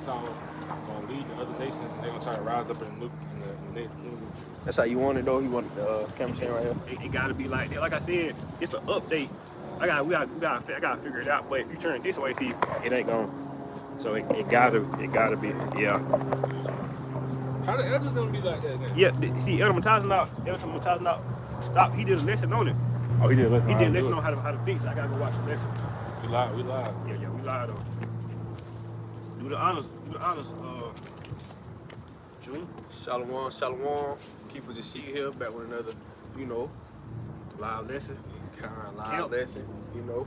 Esau gonna lead the other nations, and they're gonna try to rise up in the next kingdom. That's how you want it, though. You want the camera stand right here. It gotta be like that. Like I said, it's an update. I gotta figure it out. But if you turn it this way, see, it ain't gonna. So it gotta be, yeah. How the elders gonna be like that then? Yeah, see, Elder Matazen stop. He did a lesson on it. Oh, he did a lesson. He did a lesson on how to fix it. I gotta go watch the lesson. We live. Yeah, we live though. Do the honors, June. Shalom. Keepers of sheep here, back with another, Live lesson. kind of live lesson.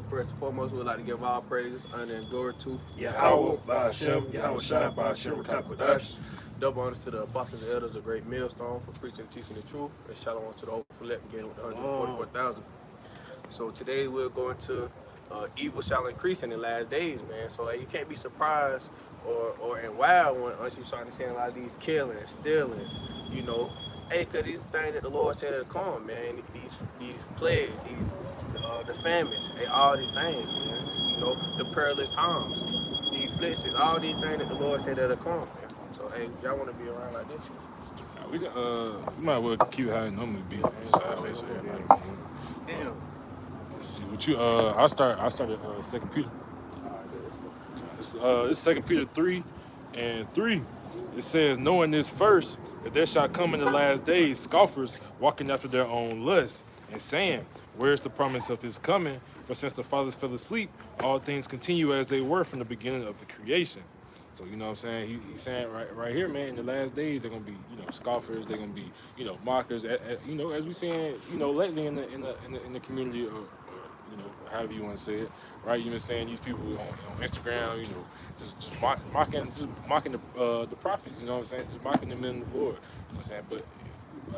First and foremost, we'd like to give all praises, honor, and glory to Yahweh, Ba'Hashem, Yahweh Shai, Ba'Hashem, Rakakodash. double honors to the apostles and elders of Great Millstone for preaching and teaching the truth, and shalom to the hopeful elect again with the 144,000. So today we're going to evil shall increase in the last days, man. So you can't be surprised and wild once you start seeing a lot of these killings, stealings, Hey, cause these things that the Lord said are come, man. These plagues, the famines, all these things, man. The perilous times, the afflictions, all these things that the Lord said that are come, man. So hey, y'all want to be around like this? We might as well keep how it normally be. So everybody. Damn. Let's see what you. I started 2 Peter. It's 2 Peter 3:3. It says, knowing this first, that there shall come in the last days scoffers walking after their own lusts, and saying, where is the promise of his coming? For since the fathers fell asleep, all things continue as they were from the beginning of the creation. So you know what I'm saying? He's saying right here, man, in the last days they're gonna be, scoffers, they're gonna be, mockers, as we saying, lately in the community, or however you want to say it, right? You've been saying these people on Instagram, just mocking the prophets, you know what I'm saying? Just mocking them in the Lord, you know what I'm saying? But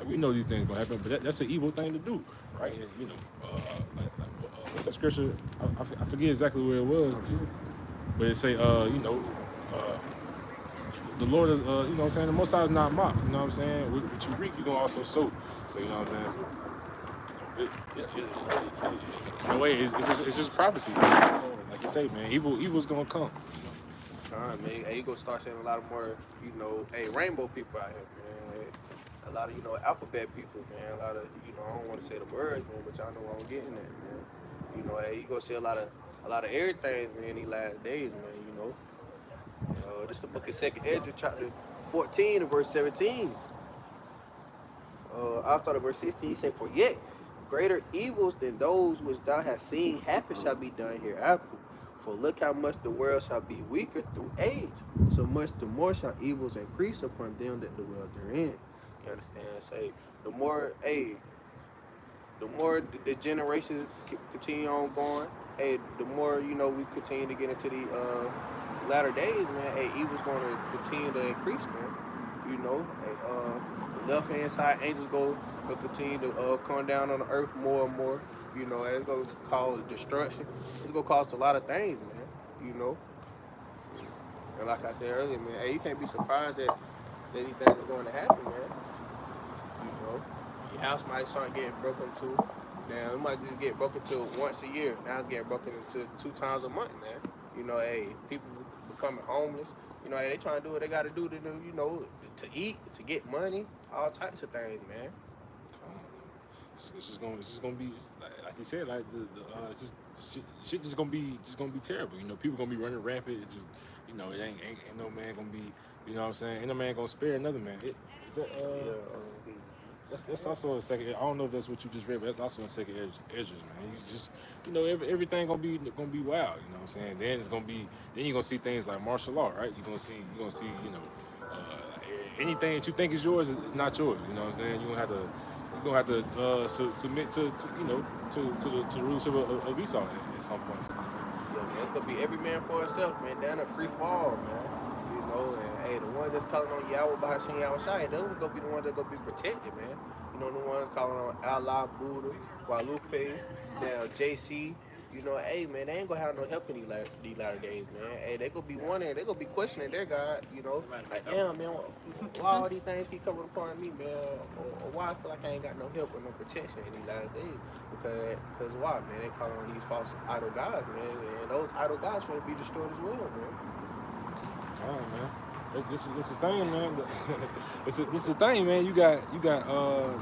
we know these things gonna happen, but that's an evil thing to do, right? And, what's that scripture? I forget exactly where it was, but it say, the Lord is, what I'm saying? The Most High is not mocked, you know what I'm saying? What you reap, you're gonna also sow. So you know what I'm saying? So, in a way, it's just prophecy. Like you say, man, evil's gonna come. Man, hey, you gonna start seeing a lot of more, rainbow people out here, man. A lot of, alphabet people, man. A lot of, I don't want to say the words, man, but y'all know what I'm getting at, man. Hey, you gonna see a lot of everything, man, these last days, man. This the book of 2nd Ezra, chapter 14 and verse 17. I'll start at verse 16. He said, for yet greater evils than those which thou hast seen happen shall be done hereafter. For look how much the world shall be weaker through age, so much the more shall evils increase upon them that dwell therein. You understand? Say, the more the generations continue on going, the more we continue to get into the latter days, man. Evil's going to continue to increase, man. The left hand side angels go continue to come down on the earth more and more. It's going to cause destruction. It's going to cause a lot of things, man. And like I said earlier, man, you can't be surprised that these things are going to happen, man. Your house might start getting broken into. Now, it might just get broken into once a year. Now it's getting broken into 2 times a month, man. People becoming homeless. They trying to do what they got to do to eat, to get money, all types of things, man. It's just gonna be like you said, like shit just gonna be terrible. People gonna be running rampant. It's just it ain't no man gonna be, you know what I'm saying? Ain't no man gonna spare another man. That's also a second. I don't know if that's what you just read, but that's also a 2nd Ezra, man. You just everything gonna be wild. You know what I'm saying? Then you're gonna see things like martial law, right? You're gonna see anything that you think is yours is not yours. You know what I'm saying? You're gonna have to submit to the rules of Esau at some point. Yeah, man, it's gonna be every man for himself, man. Down a free fall, man. And the ones that's calling on Yahweh, Ba'Hashem, Yahweh Shai, those are gonna be the ones that gonna be protected, man. The ones calling on Allah, Buddha, Guadalupe, now JC. Man, they ain't gonna have no help in these latter days, man. They gonna be wondering, they gonna be questioning their God, like, damn, man, why all these things keep coming upon me, man? Or why I feel like I ain't got no help or no protection in these latter days? Because why, man? They calling on these false idol gods, man. And those idol gods want to be destroyed as well, man. Oh, man. This is the thing, man. This is the thing, man. You got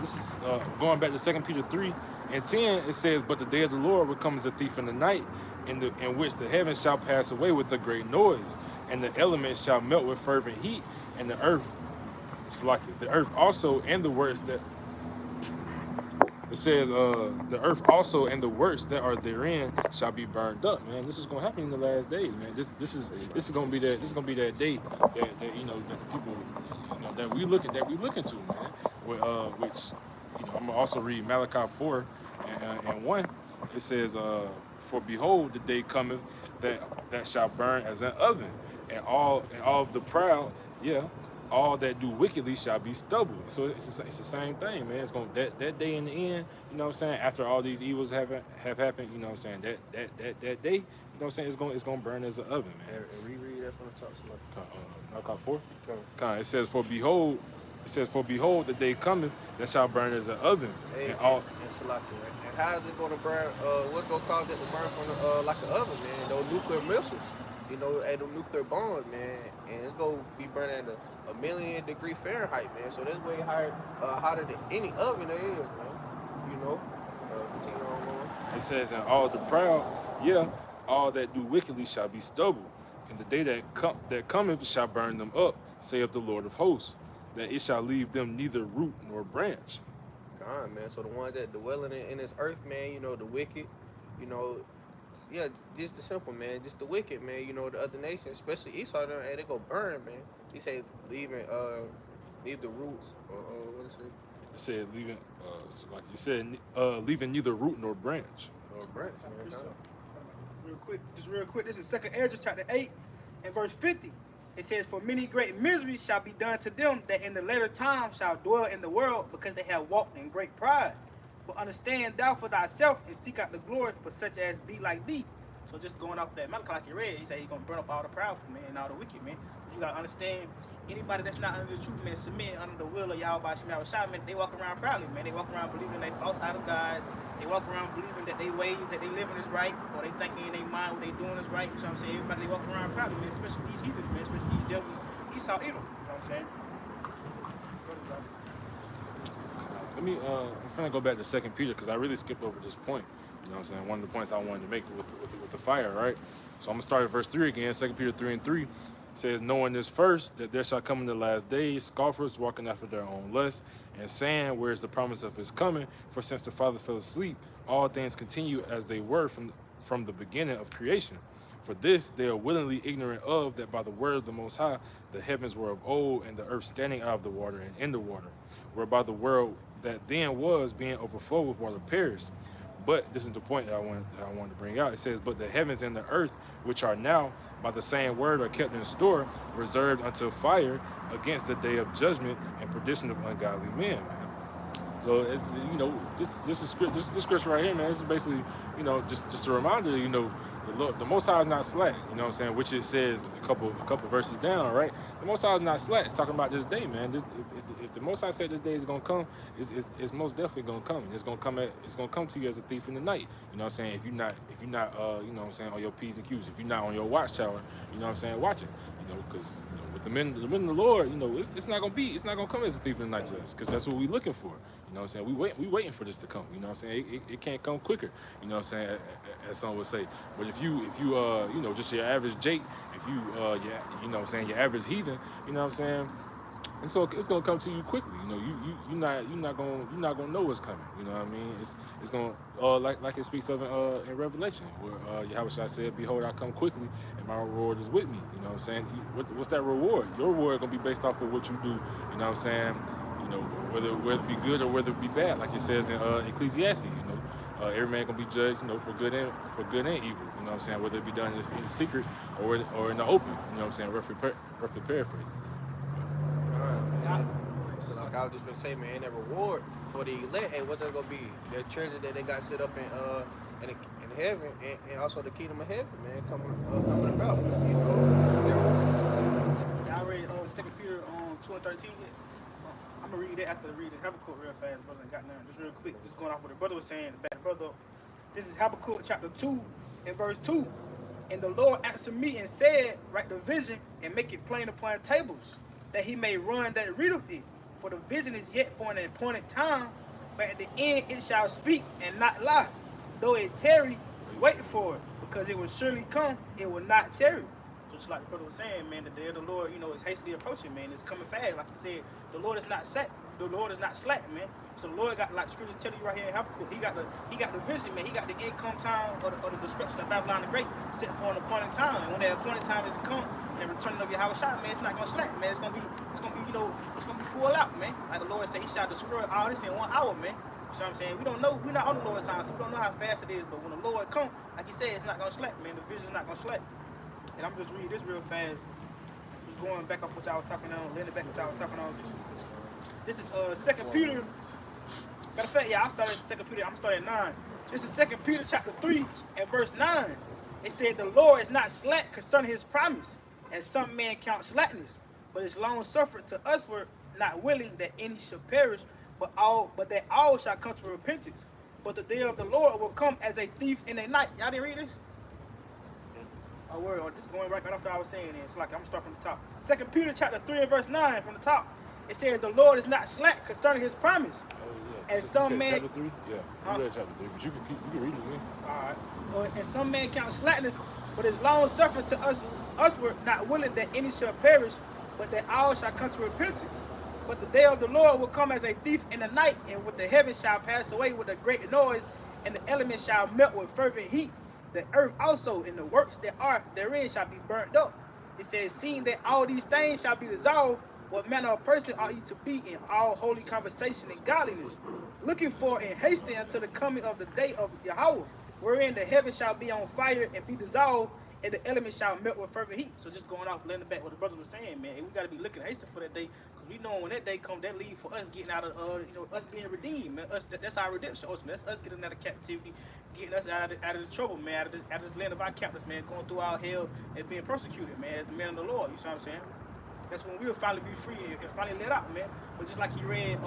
this is going back to 2 Peter 3:10. It says, "But the day of the Lord will come as a thief in the night, in which the heavens shall pass away with a great noise, and the elements shall melt with fervent heat, and the earth, it's like the earth also and the works that." It says, "The earth also and the works that are therein shall be burned up." Man, this is gonna happen in the last days, man. This is gonna be that day that you know that the people that we look into, man. Which I'm gonna also read Malachi 4:1. It says, "For behold, the day cometh that shall burn as an oven, and all of the proud, yeah, all that do wickedly shall be stubble." So it's the same thing, man. It's going that day in the end, you know what I'm saying, after all these evils have happened, you know what I'm saying, that day, you know what I'm saying, it's gonna burn as an oven, man. And reread that from the top. So Malachi 4. like, It says, for behold, the day cometh that shall burn as an oven, hey, and all. and Salaki, and how is it going to burn? What's going to cause it to burn from the, like an oven, man? Those nuclear missiles, you know, at the nuclear bombs, man, and it's going to be burning at a million degree Fahrenheit, man. So that's way higher, hotter than any oven there is, man. You know, continue on going. It says, "And all the proud, yeah, all that do wickedly shall be stubble, and the day that cometh shall burn them up, saith the Lord of hosts, that it shall leave them neither root nor branch." God, man. So the ones that dwelling in this earth, man, you know, the wicked, you know, yeah, just the simple, man, just the wicked, man. You know, the other nations, especially Esau, and they go burn, man. He say leave the roots, what is it? It said leaving, so like you said, leaving neither root nor branch. Or branch, man. Real quick, this is 2nd Ezra chapter 8 and verse 50. It says, "For many great miseries shall be done to them that in the later time shall dwell in the world, because they have walked in great pride. But understand thou for thyself, and seek out the glory for such as be like thee." So just going off of that Malachi, like you read, he said he's going to burn up all the proudful, man, and all the wicked, man. But you got to understand, anybody that's not under the truth, man, submit under the will of Yahweh Shema Shah, man, they walk around proudly, man. They walk around believing they false idol gods. They walk around believing that they ways that they living is right, or they thinking in their mind what they doing is right. You know what I'm saying? Everybody, they walk around proudly, man, especially these heathens, man, especially these devils. Esau, Edom, you know what I'm saying? Let me, I'm finna go back to 2 Peter, because I really skipped over this point. You know what I'm saying? One of the points I wanted to make with the fire, right? So I'm gonna start at verse 3 again. 2 Peter 3:3 says, "Knowing this first, that there shall come in the last days scoffers walking after their own lusts, and saying, where is the promise of his coming? For since the fathers fell asleep, all things continue as they were from the beginning of creation. For this they are willingly ignorant of, that by the word of the Most High the heavens were of old, and the earth standing out of the water and in the water, whereby the world that then was, being overflowed with water, perished." But this is the point that I wanted to bring out. It says, "But the heavens and the earth, which are now by the same word, are kept in store, reserved unto fire against the day of judgment and perdition of ungodly men." Man. So it's, you know, this scripture right here, man. This is basically, you know, just a reminder, you know, the Most High is not slack. You know what I'm saying? Which it says a couple verses down, right? The Most High is not slack. Talking about this day, man. If the Most High said this day is gonna come, it's most definitely gonna come, and it's gonna come to you as a thief in the night. You know what I'm saying? If you're not, you know what I'm saying, on your P's and Q's, if you're not on your watchtower, you know what I'm saying, watch it. You know, because with the men of the Lord, you know, it's not gonna come as a thief in the night to us, because that's what we're looking for. You know what I'm saying? We waiting for this to come. You know what I'm saying? It can't come quicker. You know what I'm saying? As some would say. But if you you know, just your average Jake, if you yeah, you know what I'm saying, your average heathen, you know what I'm saying, it's gonna come to you quickly. You know, you're not gonna know what's coming. You know what I mean? It's gonna like it speaks of in Revelation, where Yahweh said, "Behold, I come quickly, and my reward is with me." You know what I'm saying? What's that reward? Your reward gonna be based off of what you do. You know what I'm saying? You know, whether it be good or whether it be bad, like it says in Ecclesiastes. You know, every man gonna be judged, you know, for good and evil. You know what I'm saying? Whether it be done in secret or in the open. You know what I'm saying? Roughly paraphrase. So like I was just gonna say, man, ain't that reward for the elect, and what's that gonna be? Their treasure that they got set up in heaven, and also the kingdom of heaven, man, coming about. You know. Y'all read 2 Peter 2:13 yet? I'm gonna read that after reading Habakkuk real fast, brother. Got now, just real quick. Just going off what the brother was saying. The brother. This is Habakkuk chapter 2 and verse 2. And the Lord answered me and said, write the vision and make it plain upon tables, that he may run that readeth it. For the vision is yet for an appointed time, but at the end it shall speak and not lie. Though it tarry, wait for it, because it will surely come, it will not tarry. Just like the brother was saying, man, the day of the Lord, is hastily approaching, man. It's coming fast. Like he said, the Lord is not slack. The Lord is not slack, man. So the Lord got, like the scripture tell you right here in Habakkuk, he got the vision, man. He got the income time of the destruction of Babylon the Great set for an appointed time. And when that appointed time is to come, and returning of Yahweh Shai, man, it's not gonna slack, man. It's gonna be, it's gonna be full out, man. Like the Lord said, he shall destroy all this in 1 hour, man. You see what I'm saying? We don't know, we're not on the Lord's time, so we don't know how fast it is. But when the Lord come, like he said, it's not gonna slack, man. The vision's not gonna slack. And I'm just reading this real fast. Just going back up what y'all was talking on, landing back what y'all was talking on too. This is 2 Peter. Matter of fact, yeah, I started at 2 Peter. I'm starting at 9. This is 2 Peter chapter 3 and verse 9. It said, the Lord is not slack concerning his promise, as some men count slackness, but is long suffering to usward, not willing that any should perish, but that all shall come to repentance. But the day of the Lord will come as a thief in the night. Y'all didn't read this? Oh, word, or just going right after I was saying it. It's like I'm starting from the top. 2 Peter chapter 3 and verse 9 from the top. It says, the Lord is not slack concerning his promise. Oh, yeah. And some men... Chapter 3? Yeah, you read chapter 3, but you can read it again. All right. And some men count slackness, but is long suffering to usward, not willing that any shall perish, but that all shall come to repentance. But the day of the Lord will come as a thief in the night, and with the heavens shall pass away with a great noise, and the elements shall melt with fervent heat. The earth also and the works that are therein shall be burnt up. It says, seeing that all these things shall be dissolved, what manner of person ought you to be in all holy conversation and godliness, looking for and hastening until the coming of the day of Yahweh, wherein the heavens shall be on fire and be dissolved, and the elements shall melt with fervent heat. So just going off, landing back what the brother was saying, man, and we got to be looking hasty for that day, because we know when that day comes, that lead for us getting out of, us being redeemed, man. That's our redemption, man. That's us getting out of captivity, getting us out of the trouble, man, out of this land of our captives, man, going through our hell and being persecuted, man, as the man of the Lord. You see what I'm saying? That's when we'll finally be free and finally let out, man. But just like he read,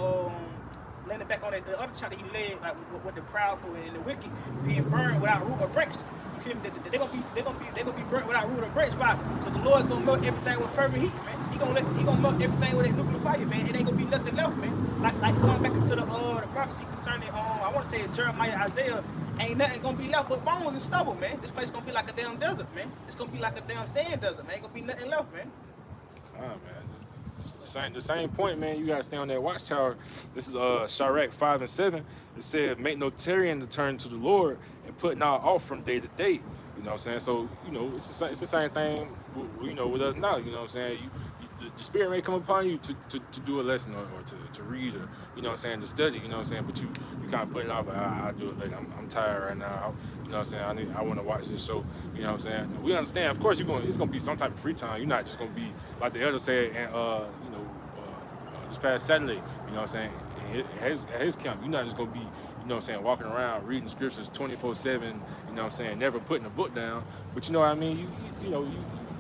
landing back on that, the other chapter he led, like with the proudful and the wicked being burned without root or branch. You feel me? They're gonna be burnt without root or branch. Why? Because the Lord's gonna melt everything with fervent heat, man. He gonna melt everything with that nuclear fire, man. It ain't gonna be nothing left, man. Like going back into the prophecy concerning I want to say Jeremiah, Isaiah. Ain't nothing gonna be left but bones and stubble, man. This place gonna be like a damn desert, man. It's gonna be like a damn sand desert, man. Ain't gonna be nothing left, man. Man, it's the same point, man. You gotta stay on that watchtower. This is Sirach 5 and 7. It said, make no tarrying to turn to the Lord and put not off from day to day. You know what I'm saying? So, it's the same thing, with us now. You know what I'm saying? The Spirit may come upon you to do a lesson or to read or, to study, you know what I'm saying? But you kind of put it off, I'll do it later. I'm tired right now. You know what I'm saying? I want to watch this show. You know what I'm saying? We understand, of course, it's going to be some type of free time. You're not just going to be, like the elder said, and, this past Saturday, you know what I'm saying? At his camp, you're not just going to be, you know what I'm saying, walking around reading scriptures 24/7, you know what I'm saying, never putting a book down. But you know what I mean?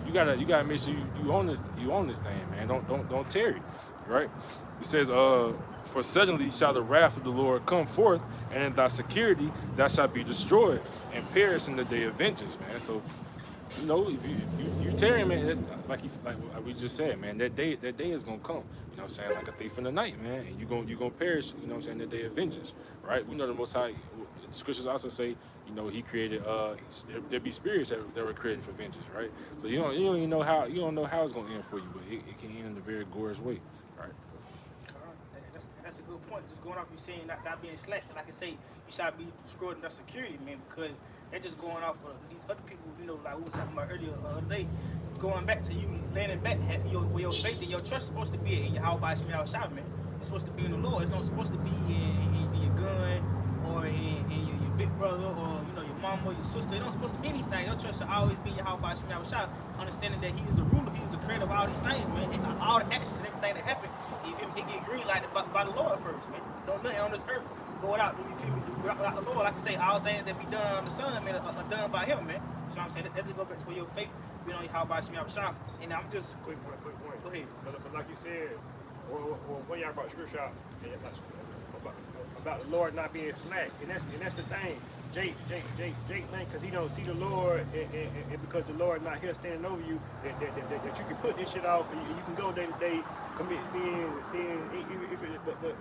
You gotta make sure you own this thing, man. Don't tarry, right? It says, for suddenly shall the wrath of the Lord come forth, and in thy security thou shalt be destroyed and perish in the day of vengeance, man. So, if you tarry, man, like we just said, man, that day is gonna come. You know what I'm saying? Like a thief in the night, man. And you gonna perish, you know what I'm saying, the day of vengeance, right? We know the Most High, the scriptures also say, he created, there be spirits that were created for vengeance, right? So you don't even know how, it's gonna end for you, but it can end in a very glorious way, right? That's a good point. Just going off you saying not being slack, like I say, you shall be destroyed in their security, man, because they're just going off of these other people, like we were talking about earlier the other day, going back to you, landing back where your faith and your trust is supposed to be in Yahweh Shai, man. It's supposed to be in the Lord. It's not supposed to be in your gun or in your big brother or your mama or your sister. It don't supposed to be anything. Your trust should always be in Yahweh Shai, understanding that He is the ruler, He is the creator of all these things, man. And all the actions and everything that happen, it get green lighted by the Lord first, man. Don't nothing on this earth go without the Lord. Like I say, all things that be done on the Son, man, are done by Him, man. So I'm saying that just go back to where your faith be on Yahweh Shai. And I'm just Quick point. Go ahead. But like you said, or when y'all brought scripture out about the Lord not being slack, and that's the thing. Jake think because he don't see the Lord, and because the Lord not here standing over you, that you can put this shit off, and you can go day to day, commit sin, but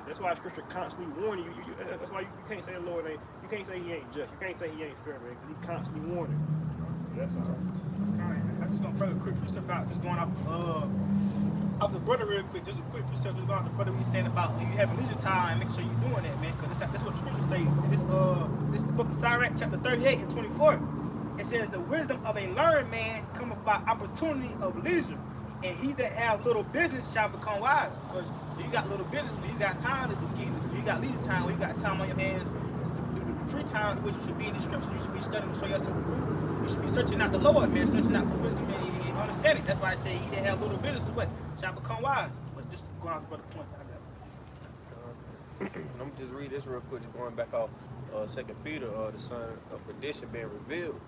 that's why Scripture constantly warning you. That's why you can't say the Lord ain't, you can't say he ain't just, you can't say he ain't fair, man, because he constantly warning. That's all. That's kind of, I'm just gonna bring a quick precept out, just going off the brother real quick, just a quick precept, just going off the brother we saying about you having leisure time, make sure you're doing that, man, because that's what the scriptures say. This is the book of Sirach, chapter 38 and 24. It says, the wisdom of a learned man cometh by opportunity of leisure, and he that have little business shall become wise. Because when you got little business, when you got time to do, you got leisure time, when you got time on your hands, free time, which you should be in the scriptures, you should be studying to show yourself approved. You should be searching out the Lord, man, searching out for wisdom and understanding. That's why I say he that have little business, what shall become wise. But just going off the point. I'm gonna just read this real quick, just going back off 2 Peter, the son of perdition being revealed.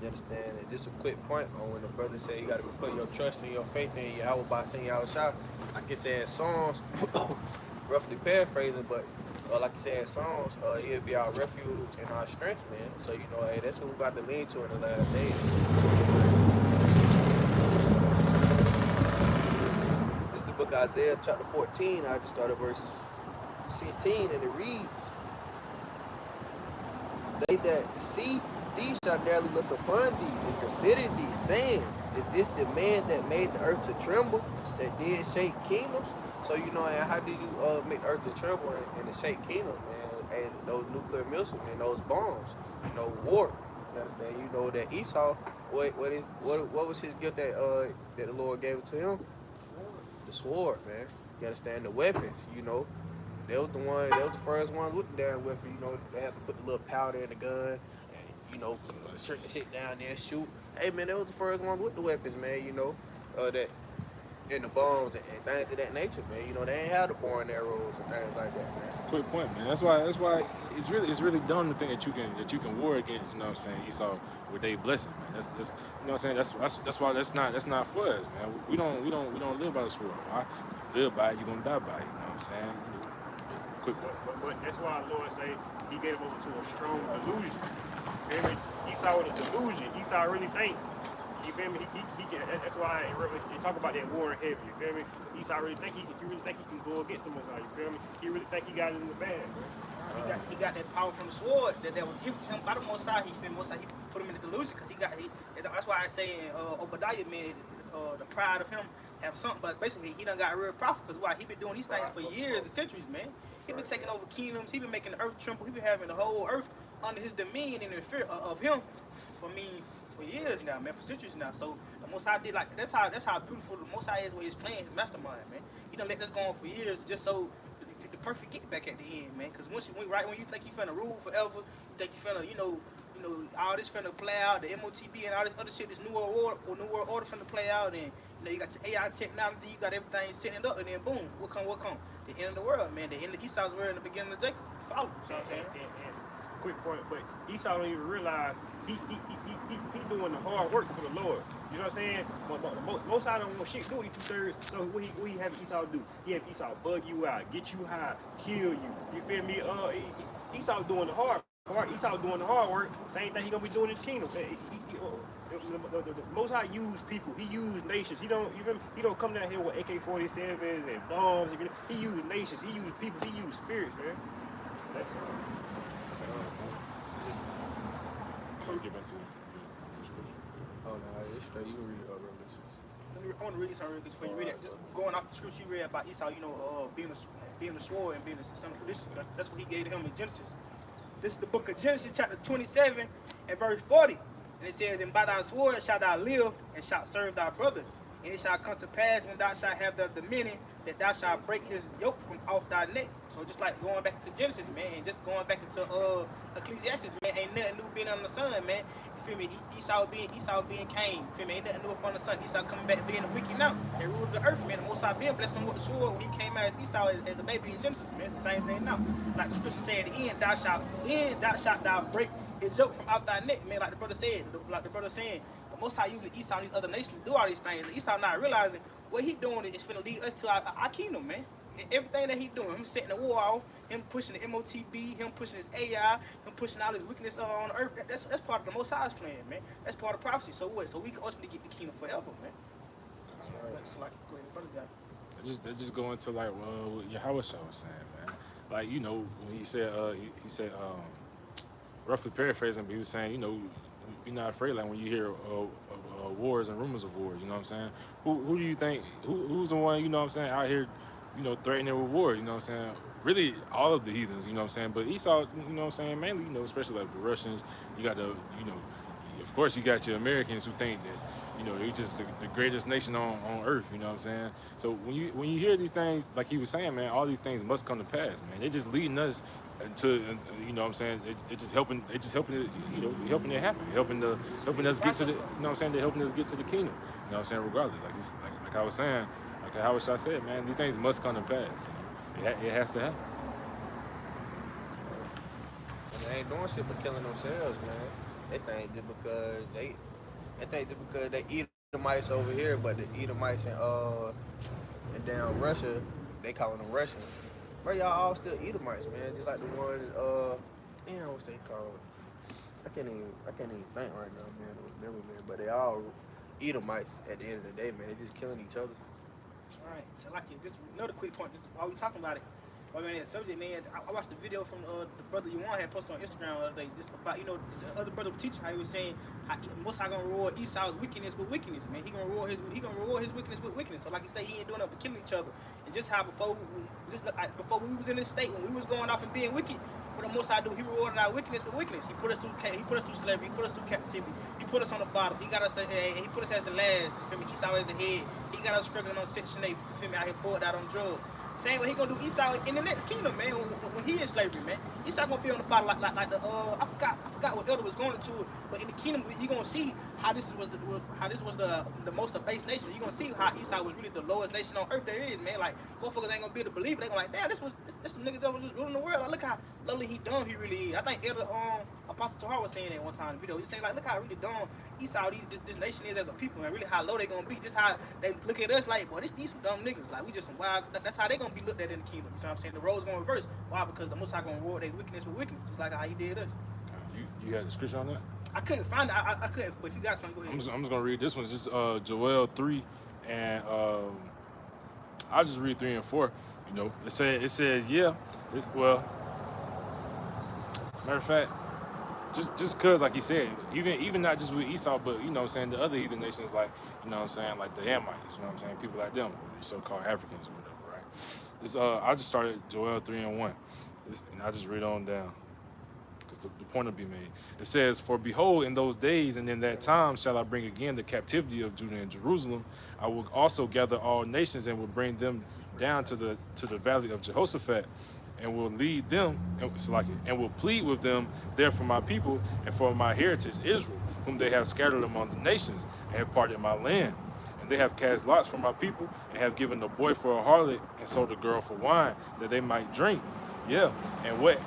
You understand? And just a quick point on when the brother said you gotta be putting your trust and your faith in Yahweh by saying Yahweh. Like it said in Psalms, roughly paraphrasing, but like you said in Psalms, he'll be our refuge and our strength, man. So, you know, hey, that's who we got to lean to in the last days. This is the book of Isaiah, chapter 14. I just started verse 16, and it reads, they that see thee shall narrowly look upon thee and consider thee, saying, is this the man that made the earth to tremble, that did shake kingdoms? So, you know, how do you make the earth to tremble and to shake kingdoms, man? And those nuclear missiles, man, those bombs, you know, war. You understand? You know that Esau, what was his gift that the Lord gave it to him? The sword, man. You understand? The weapons, you know. They was the first ones with the damn weapon, you know. They had to put the little powder in the gun, and, you know, shrink the shit down there, shoot. Hey, man, they was the first ones with the weapons, man, you know, that. And the bombs and things of that nature, man. You know, they ain't have the bow and arrows and things like that, man. Quick point, man. That's why it's really dumb to think that you can war against, you know what I'm saying, Esau with their blessing, man. That's you know what I'm saying. That's why that's not for us, man. We don't live by the sword. Right? You live by it, you're gonna die by it. You know what I'm saying? Quick point. But that's why the Lord say he gave him over to a strong delusion. You feel me? Esau with a delusion. Esau really think. You feel me? He can, that's why they talk about that war in heaven. You feel me? Esau really think he can go against the Most High. You feel me? He really think he got it in the bag, bro. He got that power from the sword that was given to him by the Most High. He put him in the delusion because that's why I say in Obadiah, man, the pride of him have something. But basically, he done got real profit because why? He been doing these things for years and centuries, man. He been taking over kingdoms. He been making the earth tremble. He been having the whole earth under his dominion and in fear of him. For years now, man, for centuries now. So the Most High did that's how beautiful the Most High is with his plan, his mastermind, man. He done let this go on for years just so the perfect get back at the end, man. Because when you think you finna rule forever, you think you finna, you know, all this finna play out, the MOTB and all this other shit, this New World Order finna play out, and you know you got your AI technology, you got everything setting up, and then boom, what come? The end of the world, man. The end of Esau's world, the beginning of Jacob. Follow. You know what I'm saying? Quick point, but Esau don't even realize he doing the hard work for the Lord. You know what I'm saying? Most I don't want shit do with 2/3. So what he have Esau do? He have Esau bug you out, get you high, kill you. You feel me? Esau doing the hard work. Esau doing the hard work. Same thing he gonna be doing in the kingdom. The Most High use people. He use nations. He don't come down here with AK-47s and bombs. He use nations. He use people. He use spirits, man. That's all. So get back to Oh, no, it's straight. You can read Revelations. I want to read something before you read it. Just going off the scripture you read about Esau, you know, being a sword and being a son of perdition. That's what he gave to him in Genesis. This is the book of Genesis, chapter 27 and verse 40. And it says, and by thy sword shalt thou live, and shalt serve thy brothers. And it shall come to pass when thou shalt have the dominion, that thou shalt break his yoke from off thy neck. So just like going back to Genesis, man, and just going back into Ecclesiastes, man, ain't nothing new being on the sun, man. You feel me? Esau being Cain. You feel me? Ain't nothing new upon the sun. Esau coming back being a wicked now. They ruled the earth, man. The Most High being blessed him with the sword when he came out as Esau as a baby in Genesis, man. It's the same thing now. Like the scripture said at the end, thou shalt break his yoke from out thy neck, man. Like the brother said, saying, the Most High using Esau and these other nations to do all these things. Esau not realizing what he doing is finna lead us to our kingdom, man. everything that he doing, him setting the war off, him pushing the MOTB, him pushing his AI, him pushing all his wickedness on earth. That's part of the Most High's plan, man. That's part of prophecy. So what? So we can ultimately get the kingdom forever, man. So like, go ahead, brother guy. They just go into like what Yahweh was saying, man. Like, you know, when he said roughly paraphrasing, but he was saying, you know, be not afraid. Like when you hear of wars and rumors of wars, you know what I'm saying? Who do you think? Who's the one, you know what I'm saying, out here, you know, threatening with war? You know what I'm saying? Really, all of the heathens, you know what I'm saying? But Esau, you know what I'm saying, mainly, you know, especially like the Russians. You got the, you know, of course, you got your Americans who think that, you know, they're just the greatest nation on earth, you know what I'm saying? So when you hear these things, like he was saying, man, all these things must come to pass, man. They're just leading us into, you know what I'm saying? It's just helping it, you know, helping it happen, helping us get to the, you know what I'm saying? They're helping us get to the kingdom, you know what I'm saying? Regardless, like I was saying, like how I said, man, these things must come to pass. You know? It has to happen. And they ain't doing shit but killing themselves, man. They think just because they Edomites over here, but the Edomites in down Russia, they calling them Russians. Bro, y'all all still Edomites, man. Just like the ones, what's they called? I can't even think right now, man. Remember, man. But they all Edomites at the end of the day, man. They just killing each other. All right, so like just another quick point. While we talking about it, while we're on that subject, man, I watched the video from the brother Yuan had posted on Instagram the other day, just about, you know, the other brother was teaching how he was saying how Most High gonna reward Esau's wickedness with wickedness, man. He gonna reward his wickedness with wickedness. So like you say, he ain't doing nothing but killing each other. And just how before we was in this state, when we was going off and being wicked, what the Most High do? He rewarded our wickedness with wickedness. He put us through slavery. He put us through captivity. He put us on the bottom. He got us. He put us as the last. You feel me? Esau as the head. He got us struggling on Section 8. You feel me? Out here bored out on drugs. Same way he gonna do Esau in the next kingdom, man. When he in slavery, man. Esau gonna be on the bottom like the I forgot what elder was going to it, but in the kingdom you gonna see how this was the most abased nation. You gonna see how Esau was really the lowest nation on earth there is, man. Like motherfuckers ain't gonna be able to believe it. They gonna like, damn, this some nigga that was just ruling the world. Like, look how lowly he dumb he really is. I think Elder Apostle Tahar was saying that one time in the video. He's saying like, look how really dumb Esau this nation is as a people, and really how low they gonna be. Just how they look at us like, boy, these some dumb niggas. Like we just some wild. That's how they gonna be looked at in the kingdom. You know what I'm saying? The roles gonna reverse. Why? Because the Most High gonna reward their wickedness with wickedness, just like how he did us. You had the scripture on that? I couldn't find it. I couldn't. But if you got something, go ahead. I'm just gonna read this one. It's just Joel 3, and I'll just read 3 and 4. You know, it says yeah. Matter of fact, just cause like he said, even not just with Esau, but you know what I'm saying, the other heathen nations, like, you know what I'm saying, like the Hamites, you know what I'm saying, people like them, so-called Africans or whatever, right? I just started Joel 3 and 1, and I just read on down. The point will be made. It says, "For behold, in those days and in that time shall I bring again the captivity of Judah and Jerusalem. I will also gather all nations and will bring them down to the valley of Jehoshaphat, and will lead them and will plead with them there for my people and for my heritage Israel, whom they have scattered among the nations and have parted my land. And they have cast lots for my people and have given the boy for a harlot and sold a girl for wine, that they might drink. Yeah, and what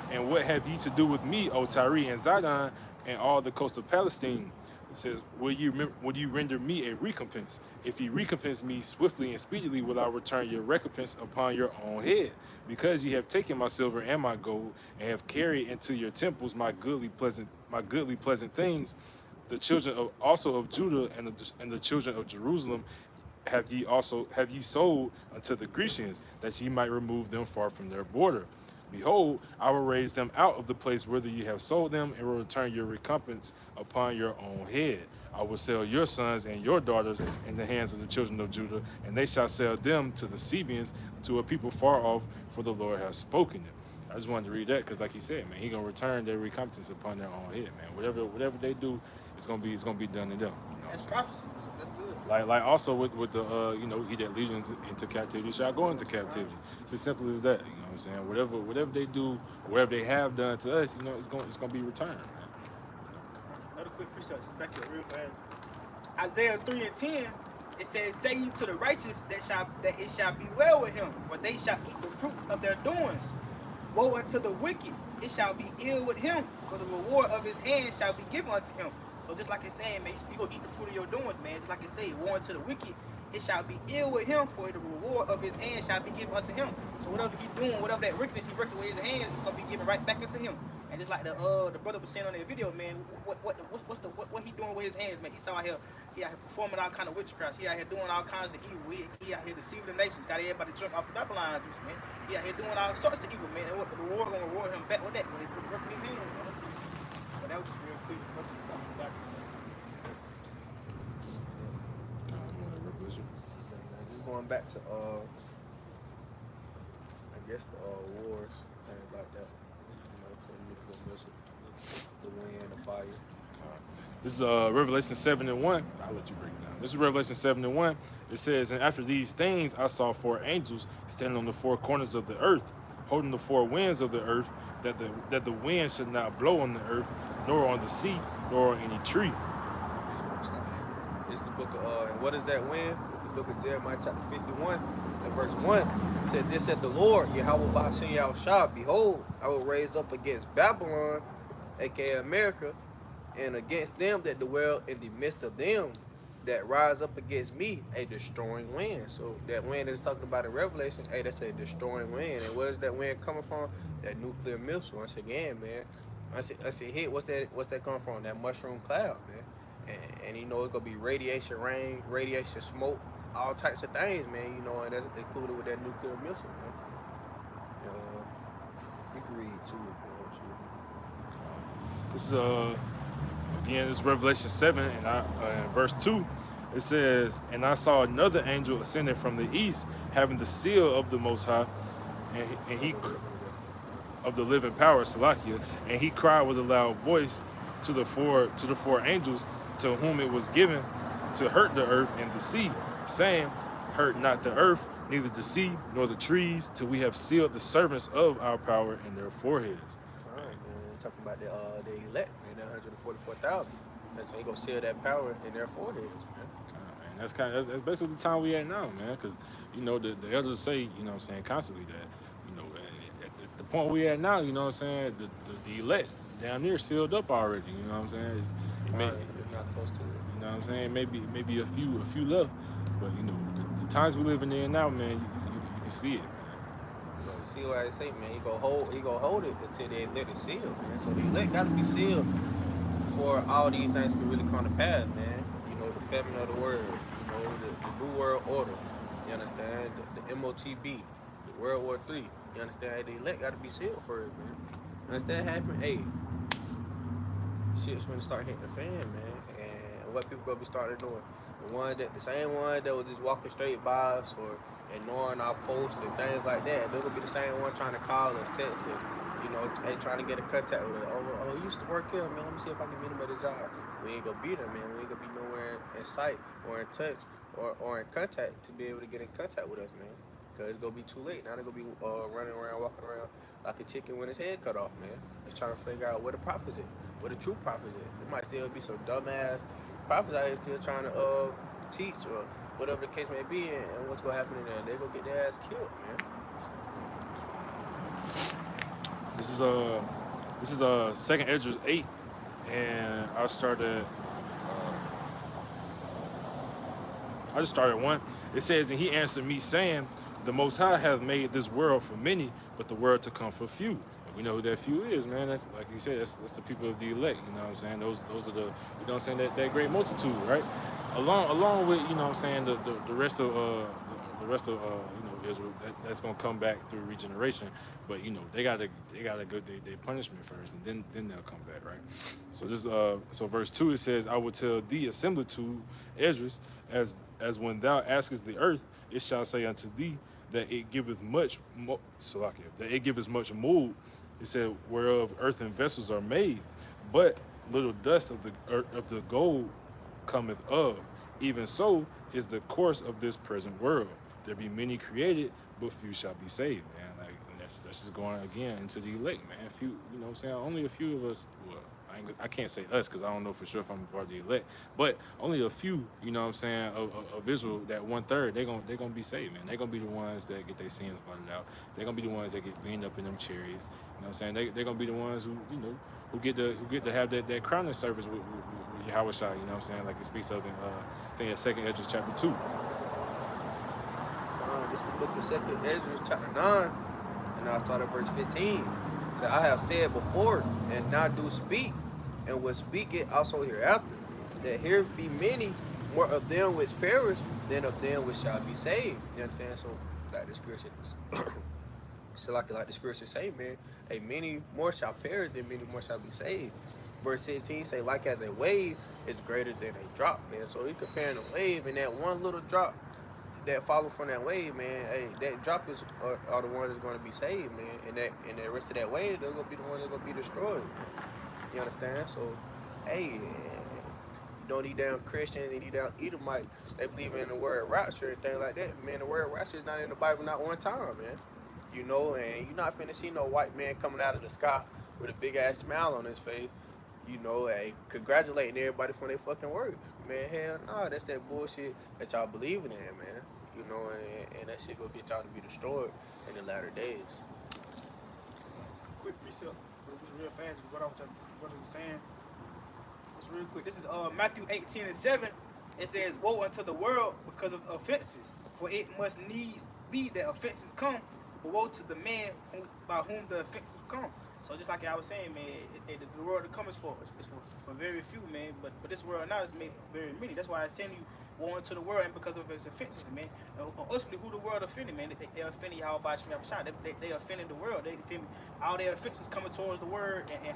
have ye to do with me, O Tyre and Zidon, and all the coast of Palestine? It says, will you render me a recompense? If ye recompense me swiftly and speedily, will I return your recompense upon your own head? Because ye have taken my silver and my gold, and have carried into your temples my goodly pleasant things. The children also of Judah and the children of Jerusalem have ye sold unto the Grecians, that ye might remove them far from their border. Behold, I will raise them out of the place whither you have sold them, and will return your recompense upon your own head. I will sell your sons and your daughters in the hands of the children of Judah, and they shall sell them to the Sabeans, to a people far off, for the Lord has spoken it. I just wanted to read that because, like he said, man, he gonna return their recompense upon their own head, man. Whatever they do, it's gonna be done to them. You know, That's prophecy. That's good. Like also with the he that leads into captivity shall go into captivity. It's as simple as that. You know what I'm saying? Whatever they do, whatever they have done to us, you know, it's gonna be returned, man. Another quick precept, just back here real fast. Isaiah 3 and 10, it says, "Say ye to the righteous that it shall be well with him, for they shall eat the fruits of their doings. Woe unto the wicked, it shall be ill with him, for the reward of his hand shall be given unto him." So just like it's saying, man, you gonna eat the fruit of your doings, man. Just like it say, woe unto the wicked, it shall be ill with him, for the reward of his hand shall be given unto him. So whatever he doing, whatever that wickedness he working with his hands, it's gonna be given right back into him. And just like the brother was saying on that video, man, what he doing with his hands, man? He out here performing all kind of witchcraft. He out here doing all kinds of evil. He out here deceiving the nations. Got everybody drunk off the Babylon juice, man. He out here doing all sorts of evil, man. And what the reward gonna reward him back with that? With the work of his hands, man. But that was just real quick. Just going back to I guess the wars, things like that. You know, the nuclear missile, the wind, the fire. This is Revelation 7:1. I'll let you break it down. This is Revelation 7:1. It says, and after these things I saw 4 angels standing on the 4 corners of the earth, holding the 4 winds of the earth, that the wind should not blow on the earth, nor on the sea, nor on any tree. It's the book of, and what is that wind? It's the book of Jeremiah chapter 51 and verse 1. It said, this said the Lord, Yahweh Ba'ashem Yahushua, behold, I will raise up against Babylon, aka America, and against them that dwell in the midst of them that rise up against me, a destroying wind. So that wind that is talking about in Revelation, hey, that's a destroying wind. And where is that wind coming from? That nuclear missile. Once again, man. I said, hit, what's that coming from? That mushroom cloud, man. And you know, it's gonna be radiation rain, radiation smoke, all types of things, man, you know, and that's included with that nuclear missile, man. You can read too if you want to. This is again, this is Revelation 7 and verse 2. It says, and I saw another angel ascending from the east, having the seal of the Most High, and he of the living power, Salakia, and he cried with a loud voice to the four angels to whom it was given to hurt the earth and the sea, saying, hurt not the earth, neither the sea, nor the trees, till we have sealed the servants of our power in their foreheads. All right, man. Talking about the elect, man, that 144,000. That's how you gonna seal that power in their foreheads, man. And that's basically the time we at now, man. Because you know the elders say, you know what I'm saying, constantly that, you know, at the point we at now, you know what I'm saying, the elect down there sealed up already. You know what I'm saying? You're not close to it. You know what I'm saying? Maybe a few left, but you know the times we living in now, man, you can see it, man. See what I say, man? He gonna hold it until they let it seal, man. So the elect gotta be sealed before all these things can really come to pass, man. You know, the famine of the word, you know, the New World Order, you understand? The MOTB, the World War III, you understand? The elect gotta be sealed for it, man. Once that happen, hey, shit's gonna start hitting the fan, man. And what people gonna be starting doing? The same one that was just walking straight by us or ignoring our posts and things like that. They're gonna be the same one trying to call us, text us, you know, trying to get in contact with us. Oh, you used to work here, man. Let me see if I can meet him at his job. We ain't gonna be there, man. We ain't gonna be nowhere in sight or in touch or in contact to be able to get in contact with us, man. Cause it's gonna be too late. Now they're gonna be running around, walking around like a chicken with his head cut off, man. Just trying to figure out where the prophets is, where the true prophets is. There might still be some dumbass prophets out here still trying to teach or whatever the case may be, and what's gonna happen in there? They're gonna get their ass killed, man. This is 2nd Esdras 8, and I just started 1. It says, and he answered me, saying, the Most High hath made this world for many, but the world to come for few. And we know who that few is, man. That's, like you said, that's the people of the elect. You know what I'm saying? Those are the, you know what I'm saying, that great multitude, right? Along with, you know what I'm saying, the rest of you know, Israel, that's gonna come back through regeneration. But you know, they gotta go their punishment first, and then they'll come back, right? So this so verse 2, it says, I will tell thee a similitude, Esdras, as when thou askest the earth, it shall say unto thee that it giveth much that it giveth much mold. It said, whereof earthen vessels are made, but little dust of the gold cometh of. Even so is the course of this present world. There be many created, but few shall be saved, man. Like, and that's just going again into the elect, man. Few, you know what I'm saying? Only a few of us, well, I can't say us because I don't know for sure if I'm a part of the elect, but only a few, you know what I'm saying, of Israel, that 1/3, they're gonna be saved, man. They're gonna be the ones that get their sins blotted out. They're gonna be the ones that get beamed up in them chariots. You know what I'm saying? They're gonna be the ones who, you know, who get to have that crowning service with Yahweh Shai, you know what I'm saying? Like it speaks of in I think it's 2nd Esdras chapter 2. It's the book of 2nd Ezra, chapter 9, and I start at verse 15. It said, I have said before, and now do speak, and will speak it also hereafter, that here be many more of them which perish than of them which shall be saved. You understand? So, like the scripture, so like the scripture say, man, hey, many more shall perish than many more shall be saved. Verse 16 say, like as a wave is greater than a drop, man. So he comparing a wave and that one little drop that follow from that wave, man. Hey, that drop is are the ones that's going to be saved, man. And the rest of that wave, they're going to be the ones that's going to be destroyed. You understand? So, hey, don't these damn Christians and these damn Edomites, they believe in the word rapture and things like that. Man, the word rapture is not in the Bible not one time, man. You know, and you're not finna see no white man coming out of the sky with a big ass smile on his face, you know, hey, congratulating everybody for their fucking work. Man, hell no, that's that bullshit that y'all believing in, man. You know, and that shit gonna get y'all to be destroyed in the latter days. Quick precept, just real fast, what I was saying. Just real quick. This is Matthew 18:7. It says, woe unto the world because of offenses, for it must needs be that offenses come, but woe to the man by whom the offenses come. So just like I was saying, man, the world to come is for very few, man. But this world now is made for very many. That's why I send you woe unto the world, and because of its offenses, man. Ultimately, who the world offended, man? They offended Yahweh Shemashah. They offended the world. They offended all their offenses coming towards the word and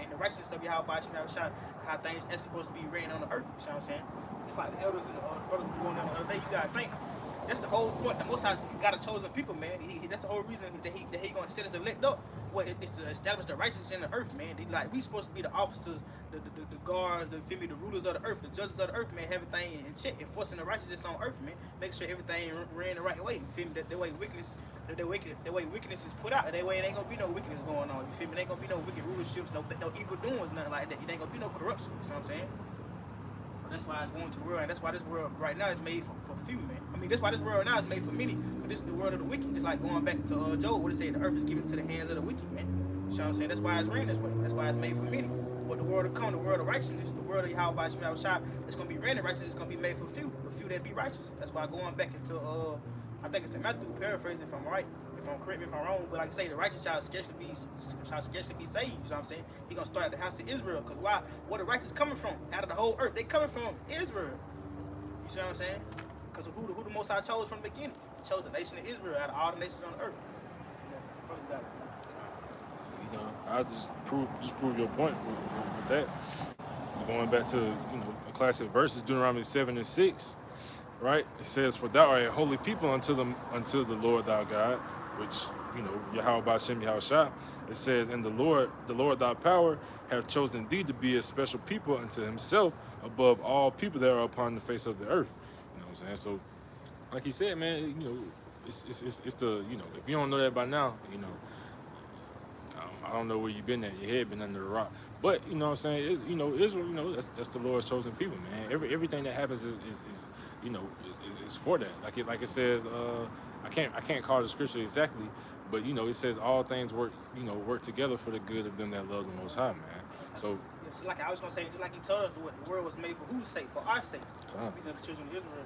the righteousness of Yahweh Shemashah, how things actually supposed to be reigning on the earth. You know what I'm saying? Just like the elders and the brothers were going on the other day, you gotta think. That's the whole point. The Most High got a chosen people, man. That's the whole reason that he gonna set us elect up. Well, it's to establish the righteousness in the earth, man. We supposed to be the officers, the guards, the rulers of the earth, the judges of the earth, man. Have everything in check, enforcing the righteousness on earth, man. Make sure everything ran the right way. You feel me? That way wickedness is put out. That way it ain't gonna be no wickedness going on. You feel me? It ain't gonna be no wicked rulerships, no evil doings, nothing like that. It ain't gonna be no corruption. You know what I'm saying? That's why it's going to the world, and that's why this world right now is made for few, man. I mean, that's why this world now is made for many, because this is the world of the wicked. Just like going back to Job, what it say, the earth is given to the hands of the wicked, man. You know what I'm saying? That's why it's reigning this way. That's why it's made for many. But the world to come, the world of righteousness, the world of Yahweh Shemashah, it's going to be reigning righteousness, it's going to be made for few, the few that be righteous. That's why going back into, I think it's in Matthew, paraphrasing if I'm right. If I'm correct, if I'm wrong, but like I say, the righteous shall scarcely be saved. You know what I'm saying? He gonna start at the house of Israel, cause why? Where the righteous coming from? Out of the whole earth, they coming from Israel. You see what I'm saying? Cause who the Most High chose from the beginning? He chose the nation of Israel out of all the nations on the earth. So, you know, I'll just prove your point with that. Going back to, you know, a classic verse is Deuteronomy 7:6, right? It says, "For thou art a holy people unto the Lord thy God," which, you know, Yahweh Hashem Yahushua. It says, "And the Lord thy power, have chosen thee to be a special people unto himself above all people that are upon the face of the earth." You know what I'm saying? So, like he said, man, you know, it's the, you know, if you don't know that by now, you know, I don't know where you've been at. Your head been under the rock. But, you know what I'm saying, you know, Israel, you know, that's the Lord's chosen people, man. Everything that happens is you know, is for that. Like it says, I can't call the scripture exactly, but, you know, it says all things work together for the good of them that love the Most High, man. So, like I was gonna say, just like he told us, what the world was made for whose sake? For our sake. Speaking of the children of Israel.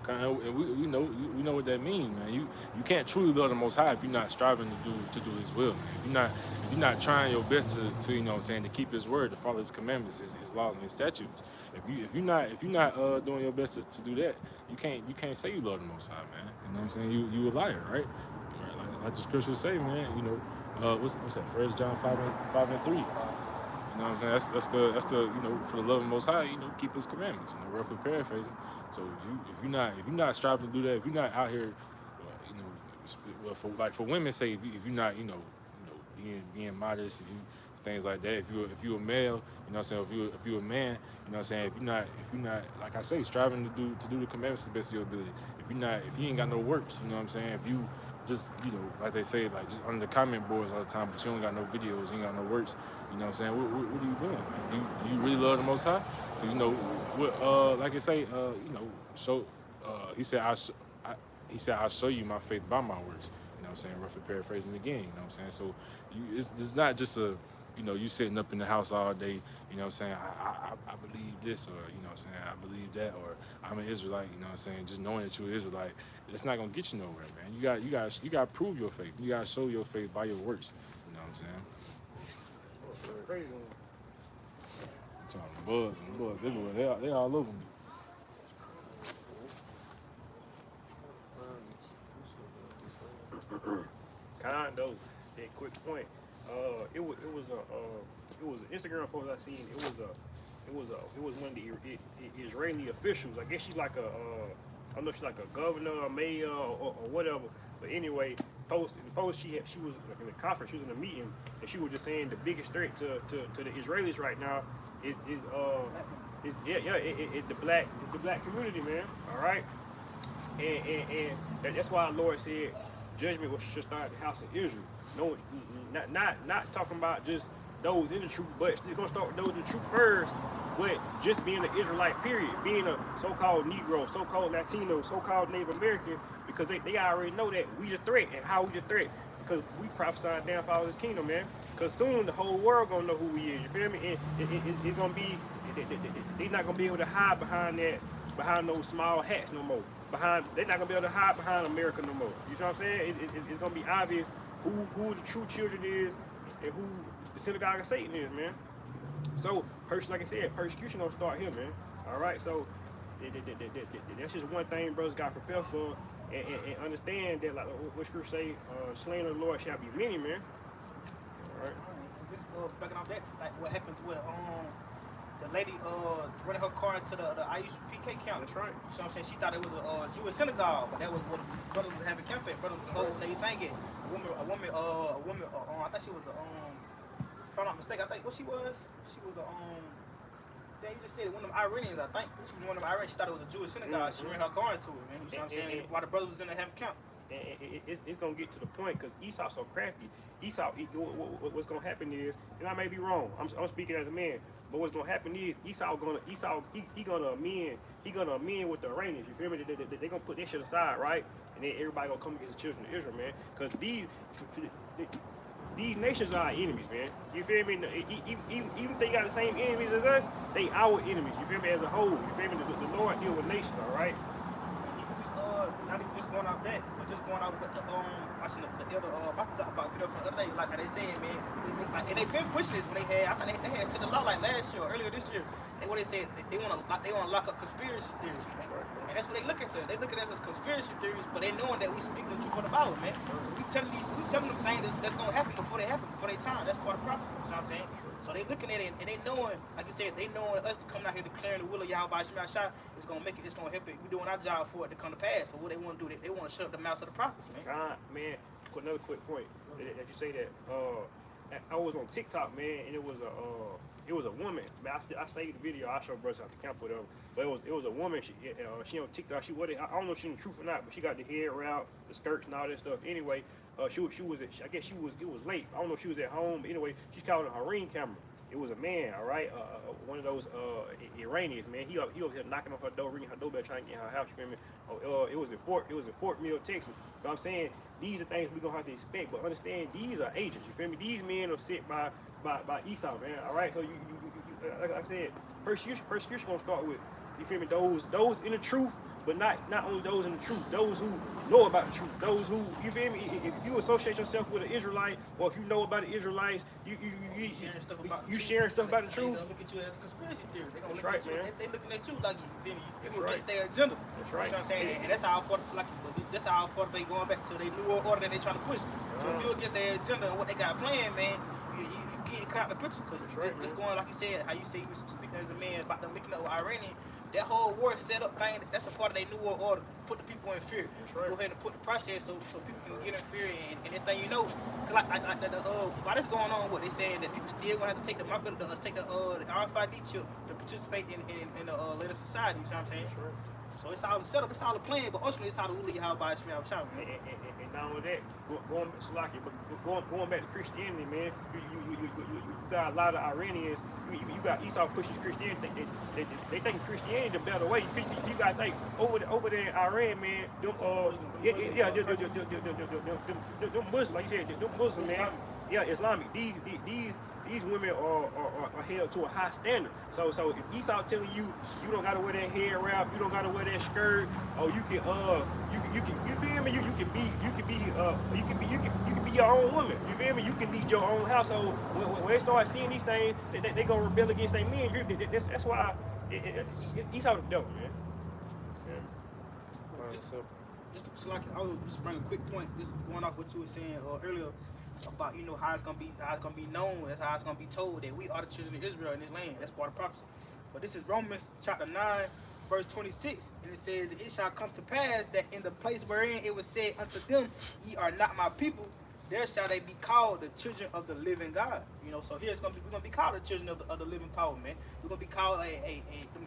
And we know what that means, man. You can't truly love the Most High if you're not striving to do His will, man. If you're not trying your best to you know what I'm saying, to keep His word, to follow His commandments, His laws and His statutes. If you're not doing your best to do that, you can't say you love the Most High, man. You know what I'm saying? You a liar, right? Like the scriptures say, man. You know, what's that? 1 John 5:3. You know what I'm saying? That's the you know, for the love of the Most High, you know, keep His commandments. You know, roughly paraphrasing. So if you're not striving to do that, if you're not out here, you know, for women's sake, if you're not, you know, being modest, things like that. If you're a male, you know what I'm saying. If you're a man, you know what I'm saying. If you're not, like I say, striving to do the commandments to the best of your ability. If you ain't got no works, you know what I'm saying. If you just, you know, like they say, like just under the comment boards all the time, but you don't got no videos, you ain't got no works, you know what I'm saying. What are you doing, man? You really love the Most High? You know, like I say, you know, so he said, I'll show you my faith by my works. You know what I'm saying? Roughly paraphrasing again. You know what I'm saying? So it's not just a you know, you sitting up in the house all day, you know what I'm saying, I believe this, or, you know what I'm saying, I believe that, or I'm an Israelite, you know what I'm saying, just knowing that you're an Israelite, that's not gonna get you nowhere, man. You got to prove your faith. You got to show your faith by your works, you know what I'm saying? Crazy. I'm talking the Bugs, everywhere, they all over me. Condos. That quick point. It was an Instagram post I seen. It was one of the Israeli officials. I guess she's like I don't know if she's like a governor or mayor or whatever. But anyway, in the post she was in a conference. She was in a meeting, and she was just saying the biggest threat to the Israelis right now is the black community, man. All right, and that's why our Lord said judgment should start at the house of Israel. No, not talking about just those in the truth, but it's gonna start with those in the truth first. But just being an Israelite, period, being a so-called Negro, so-called Latino, so-called Native American, because they already know that we the threat, and how we the threat, because we prophesying downfall of this kingdom, man. Because soon the whole world gonna know who we is. You feel me? And it's gonna be, they're not gonna be able to hide behind those small hats no more. They're not gonna be able to hide behind America no more. You know what I'm saying? It's gonna be obvious who the true children is and who the synagogue of Satan is, man. So, like I said, persecution gonna start here, man. All right, so that's just one thing brothers got to prepare for, and understand that, like what Scripture say, slain of the Lord shall be many, man. All right. Just backing off that, like what happened with the lady running her car into the IUC PK camp. That's right. So I'm saying she thought it was a Jewish synagogue, but that was what brothers was having camp at. Brothers was holding their thing at. A woman. I think she was if I'm not mistaken, I think what she was a Then you just said one of them Iranians, I think. She was one of them Iranians. She thought it was a Jewish synagogue. She ran her car into it, man. You know what I'm saying? While the brothers was in there having camp. It's gonna get to the point because Esau's so crafty. Esau, what's gonna happen is, and I may be wrong. I'm speaking as a man, but what's gonna happen is he gonna amend with the Iranians. You feel me? They gonna put that shit aside, right? And then everybody gonna come against the children of Israel, man. Because these nations are our enemies, man. You feel me? Even if they got the same enemies as us, they our enemies. You feel me? As a whole, you feel me? The Lord deal with nations, all right? Just not even just going off that, but just going off with watching the elder about video from the other day, like they saying, man, and they've been pushing this when they had set a law like last year or earlier this year. What they said they want to lock up conspiracy theories, and that's what they look at. They look at us as conspiracy theories, but they knowing that we speaking the truth of the Bible, man. We telling them things that's gonna happen before they time. That's part of prophecy. You know what I'm saying? So they looking at it and they knowing, like you said, they knowing us coming out here declaring the will of Yahweh Shema Shah, it's gonna help it. We doing our job for it to come to pass. So what they want to do, they want to shut up the mouths of the prophets, man. Man, another quick point that you say that. I was on TikTok, man, and it was a woman. Man, I saved the video. I showed brothers out the camp with them. But it was a woman. She on TikTok. I don't know if she's the truth or not, but she got the hair out, the skirts, and all that stuff. Anyway, she was. I guess it was late. I don't know if she was at home. But anyway, she's called a Harem camera. It was a man, all right, one of those Iranians, man. He over here knocking on her door, ringing her doorbell, trying to get in her house. You feel me? It was in Fort Mill, Texas. But I'm saying these are things we gonna have to expect. But understand, these are agents. You feel me? These men are sent by Esau, man. All right. So you like I said, persecution gonna start with, you feel me? Those in the truth, but not only those in the truth. Those who know about the truth. Those who, you feel me? If you associate yourself with an Israelite, or if you know about the Israelites, you sharing stuff about the truth. They look at you as a conspiracy theory. They gonna That's look right, at you. man. They looking at you like you feel me? That's You right. against their agenda. That's right. You know what I'm saying? And that's how part of that's how part of they going back to their new order that they trying to push. So if you against their agenda and what they got planned, man, you get caught in the picture because it's going like you said, how you say you speaking as a man about them making up with Iranian. That whole war setup thing, that's a part of their new world order. Put the people in fear. That's right. Go ahead and put the process so people can get in fear. And this thing, you know, like while this going on, what they saying that people still gonna have to take the market, take the RFID chip to participate in the later society. You know what I'm saying? Sure. So it's all the setup, it's all the plan, but ultimately it's how the Uli Yahweh Shema Shah. And not only that, going back to Christianity, man, you got a lot of Iranians. You got Esau pushes Christianity. They think Christianity the better way. You got to think over there in Iran, man. Them Muslims, like you said, them Muslims, man. Yeah, Islamic. These these women are held to a high standard. So if Esau telling you you don't gotta wear that hair wrap, you don't gotta wear that skirt, or you can you feel me? You can be your own woman. You feel me? You can lead your own household. When they start seeing these things, they gonna rebel against their men. That's why Esau the devil, man. Just like I was just bring a quick point. Just going off what you were saying earlier about how it's gonna be known. That's how it's gonna be told that we are the children of Israel in this land. That's part of prophecy. But this is Romans chapter 9, verse 26, and it says, "It shall come to pass that in the place wherein it was said unto them, Ye are not my people, there shall they be called the children of the living God." So here we're gonna be called the children of the living power, man. We're gonna be called the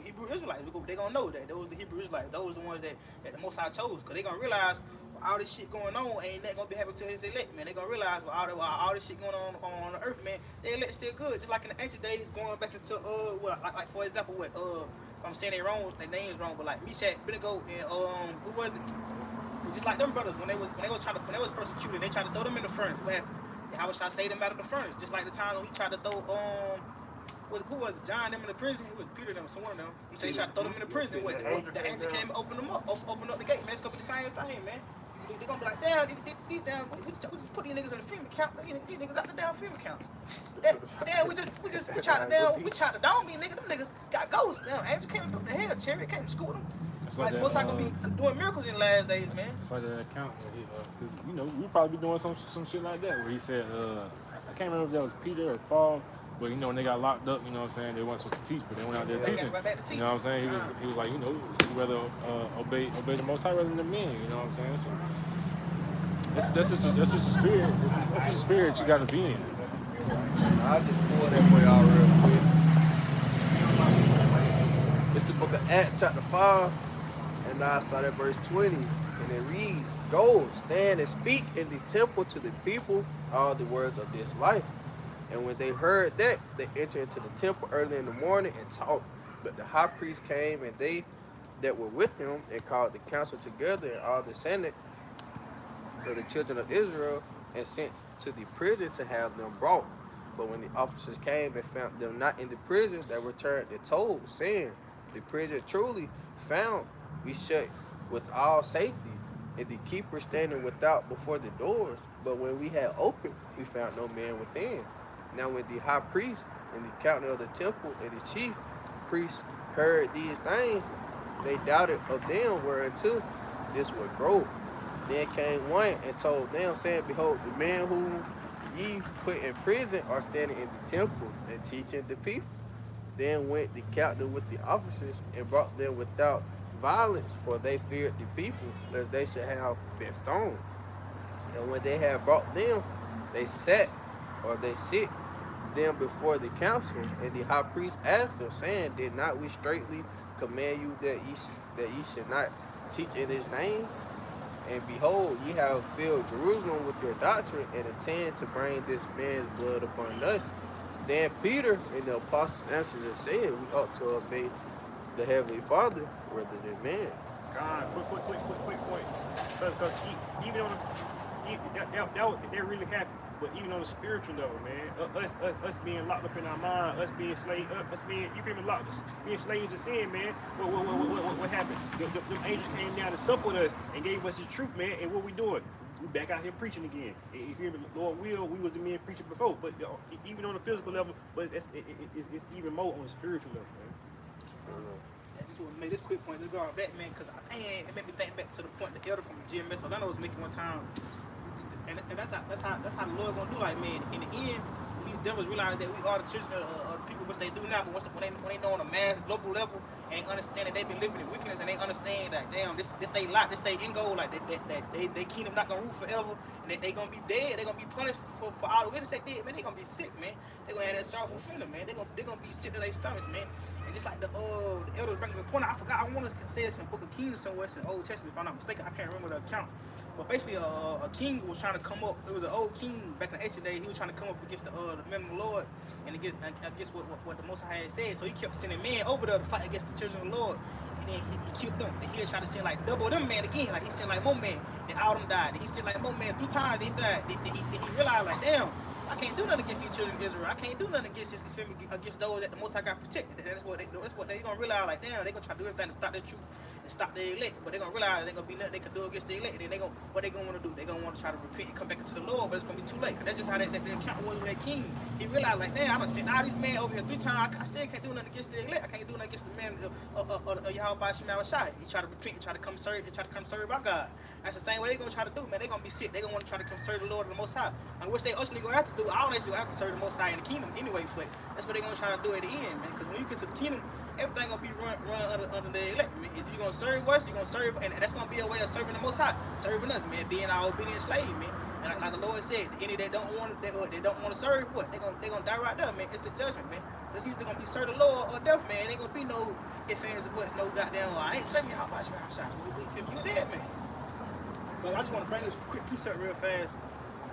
Hebrew Israelites. They're gonna know that those the Hebrew Israelites. Those are the ones that the Most High chose, because they're gonna realize all this shit going on ain't that gonna be happening to his elect, man. They're gonna realize all this shit going on the earth, man. The elect still good, just like in the ancient days, going back into like for example, what I'm saying their names wrong, but like Meshach, Abednego, and who was it? Just like them brothers, when they was persecuted, they tried to throw them in the furnace. What happened? How should I say them out of the furnace? Just like the time when he tried to throw who was it? John them in the prison? It was Peter them, some one of them. He tried to throw them in the prison. The angel came and opened them up, opened up the gate. Man, it's gonna be the same thing, man. They're gonna be like, damn, we just put these niggas in the FEMA camp. These niggas out the damn FEMA camp. Damn, we tried to down me, nigga. Them niggas got ghosts. Damn, angel came from the hell, Cherry came to school them. It's Like, that, what's not gonna be doing miracles in the last days, man? It's like that account where he, we'll probably be doing some shit like that where he said, I can't remember if that was Peter or Paul, but when they got locked up, what I'm saying, they weren't supposed to teach, but they went out there teaching. You know what I'm saying? He was like, you'd rather obey the Most High rather than the men. You know what I'm saying? So that's just the spirit. That's just the spirit you got to be in. I'll just pull that for y'all real quick. It's the book of Acts chapter 5, and now I start at verse 20, and it reads, "Go, stand and speak in the temple to the people all the words of this life." And when they heard that, they entered into the temple early in the morning and taught. But the high priest came, and they that were with him, and called the council together and all the senate of the children of Israel, and sent to the prison to have them brought. But when the officers came and found them not in the prison, they returned and told, saying, "The prison truly found we shut with all safety, and the keeper standing without before the doors. But when we had opened, we found no man within." Now when the high priest and the captain of the temple and the chief priests heard these things, they doubted of them whereunto this would grow. Then came one and told them, saying, "Behold, the man whom ye put in prison are standing in the temple and teaching the people." Then went the captain with the officers and brought them without violence, for they feared the people, lest they should have been stoned. And when they had brought them, they sit them before the council. And the high priest asked them, saying, "Did not we straitly command you that ye should not teach in his name? And behold, ye have filled Jerusalem with your doctrine, and intend to bring this man's blood upon us." Then Peter and the apostles answered and said, "We ought to obey the Heavenly Father rather than man." God, quick point. Because even on that really happened. But even on the spiritual level, man, us being locked up in our mind, us being slaves, us being, you feel me, being slaves of sin, man. What happened? Them angels came down to sup with us and gave us the truth, man. And what we doing? We back out here preaching again. If you remember, Lord will, we was the men preaching before. But even on the physical level, but it's even more on the spiritual level, man. I just want to make this quick point. Let's go off that, man, because it made me think back to the point the elder from GMS Orlando was making one time. And that's how the Lord gonna do. Like, man, in the end, these devils realize that we are the children of the people, which they do now. But when they know on a mass global level and understand that they've been living in wickedness, and they understand that damn, this they lot, this they end goal, like they kingdom not gonna rule forever, and that they gonna be dead, they gonna be punished for all the witness they did, man. They gonna be sick, man. They gonna have that sorrowful feeling, man. They gonna be sick to their stomachs, man. And just like the elders bringing the point, I forgot. I want to say this in the Book of Kings somewhere, it's in the Old Testament, if I'm not mistaken. I can't remember the account. But basically, a king was trying to come up. It was an old king back in the ancient days. He was trying to come up against the men of the Lord and against what the Most High had said. So he kept sending men over there to fight against the children of the Lord. And then he killed them. And he was trying to send like double them men again. Like he sent like more men. Then all of them died. Then he sent like more men 3 times. Then he died. Then he realized like, damn, I can't do nothing against these children of Israel. I can't do nothing against against those that the Most High got protected. And that's what they gonna realize. Like, damn, they gonna try to do everything to stop their truth and stop their elect. But they gonna realize there ain't gonna be nothing they can do against the elect. And then what they gonna want to do? They gonna want to try to repent and come back into the Lord, but it's gonna be too late. Cause that's just how that account was with that king. He realized, like, damn, I done sent all these men over here 3 times. I still can't do nothing against the elect. I can't do nothing against the man of Yahweh Shemel Shai. He try to repent, he try to come serve our God. That's the same way they gonna try to do, man. They gonna be sick. They gonna want to try to come serve the Lord of the Most High. And which they ultimately gonna have to do. I don't actually have to serve the Most High in the kingdom anyway, but that's what they gonna try to do at the end, man. Because when you get to the kingdom, everything gonna be run under the elect. Man. If you gonna serve us, you gonna serve, and that's gonna be a way of serving the Most High, serving us, man, being our obedient slave, man. And like the Lord said, any that don't want to serve, what they gonna die right there, man. It's the judgment, man. It's either gonna be serve the Lord or death, man. Ain't gonna be no ifs, ands, or buts, no goddamn. I ain't saying how much, man. You dead, man. But I just want to bring this quick precept real fast,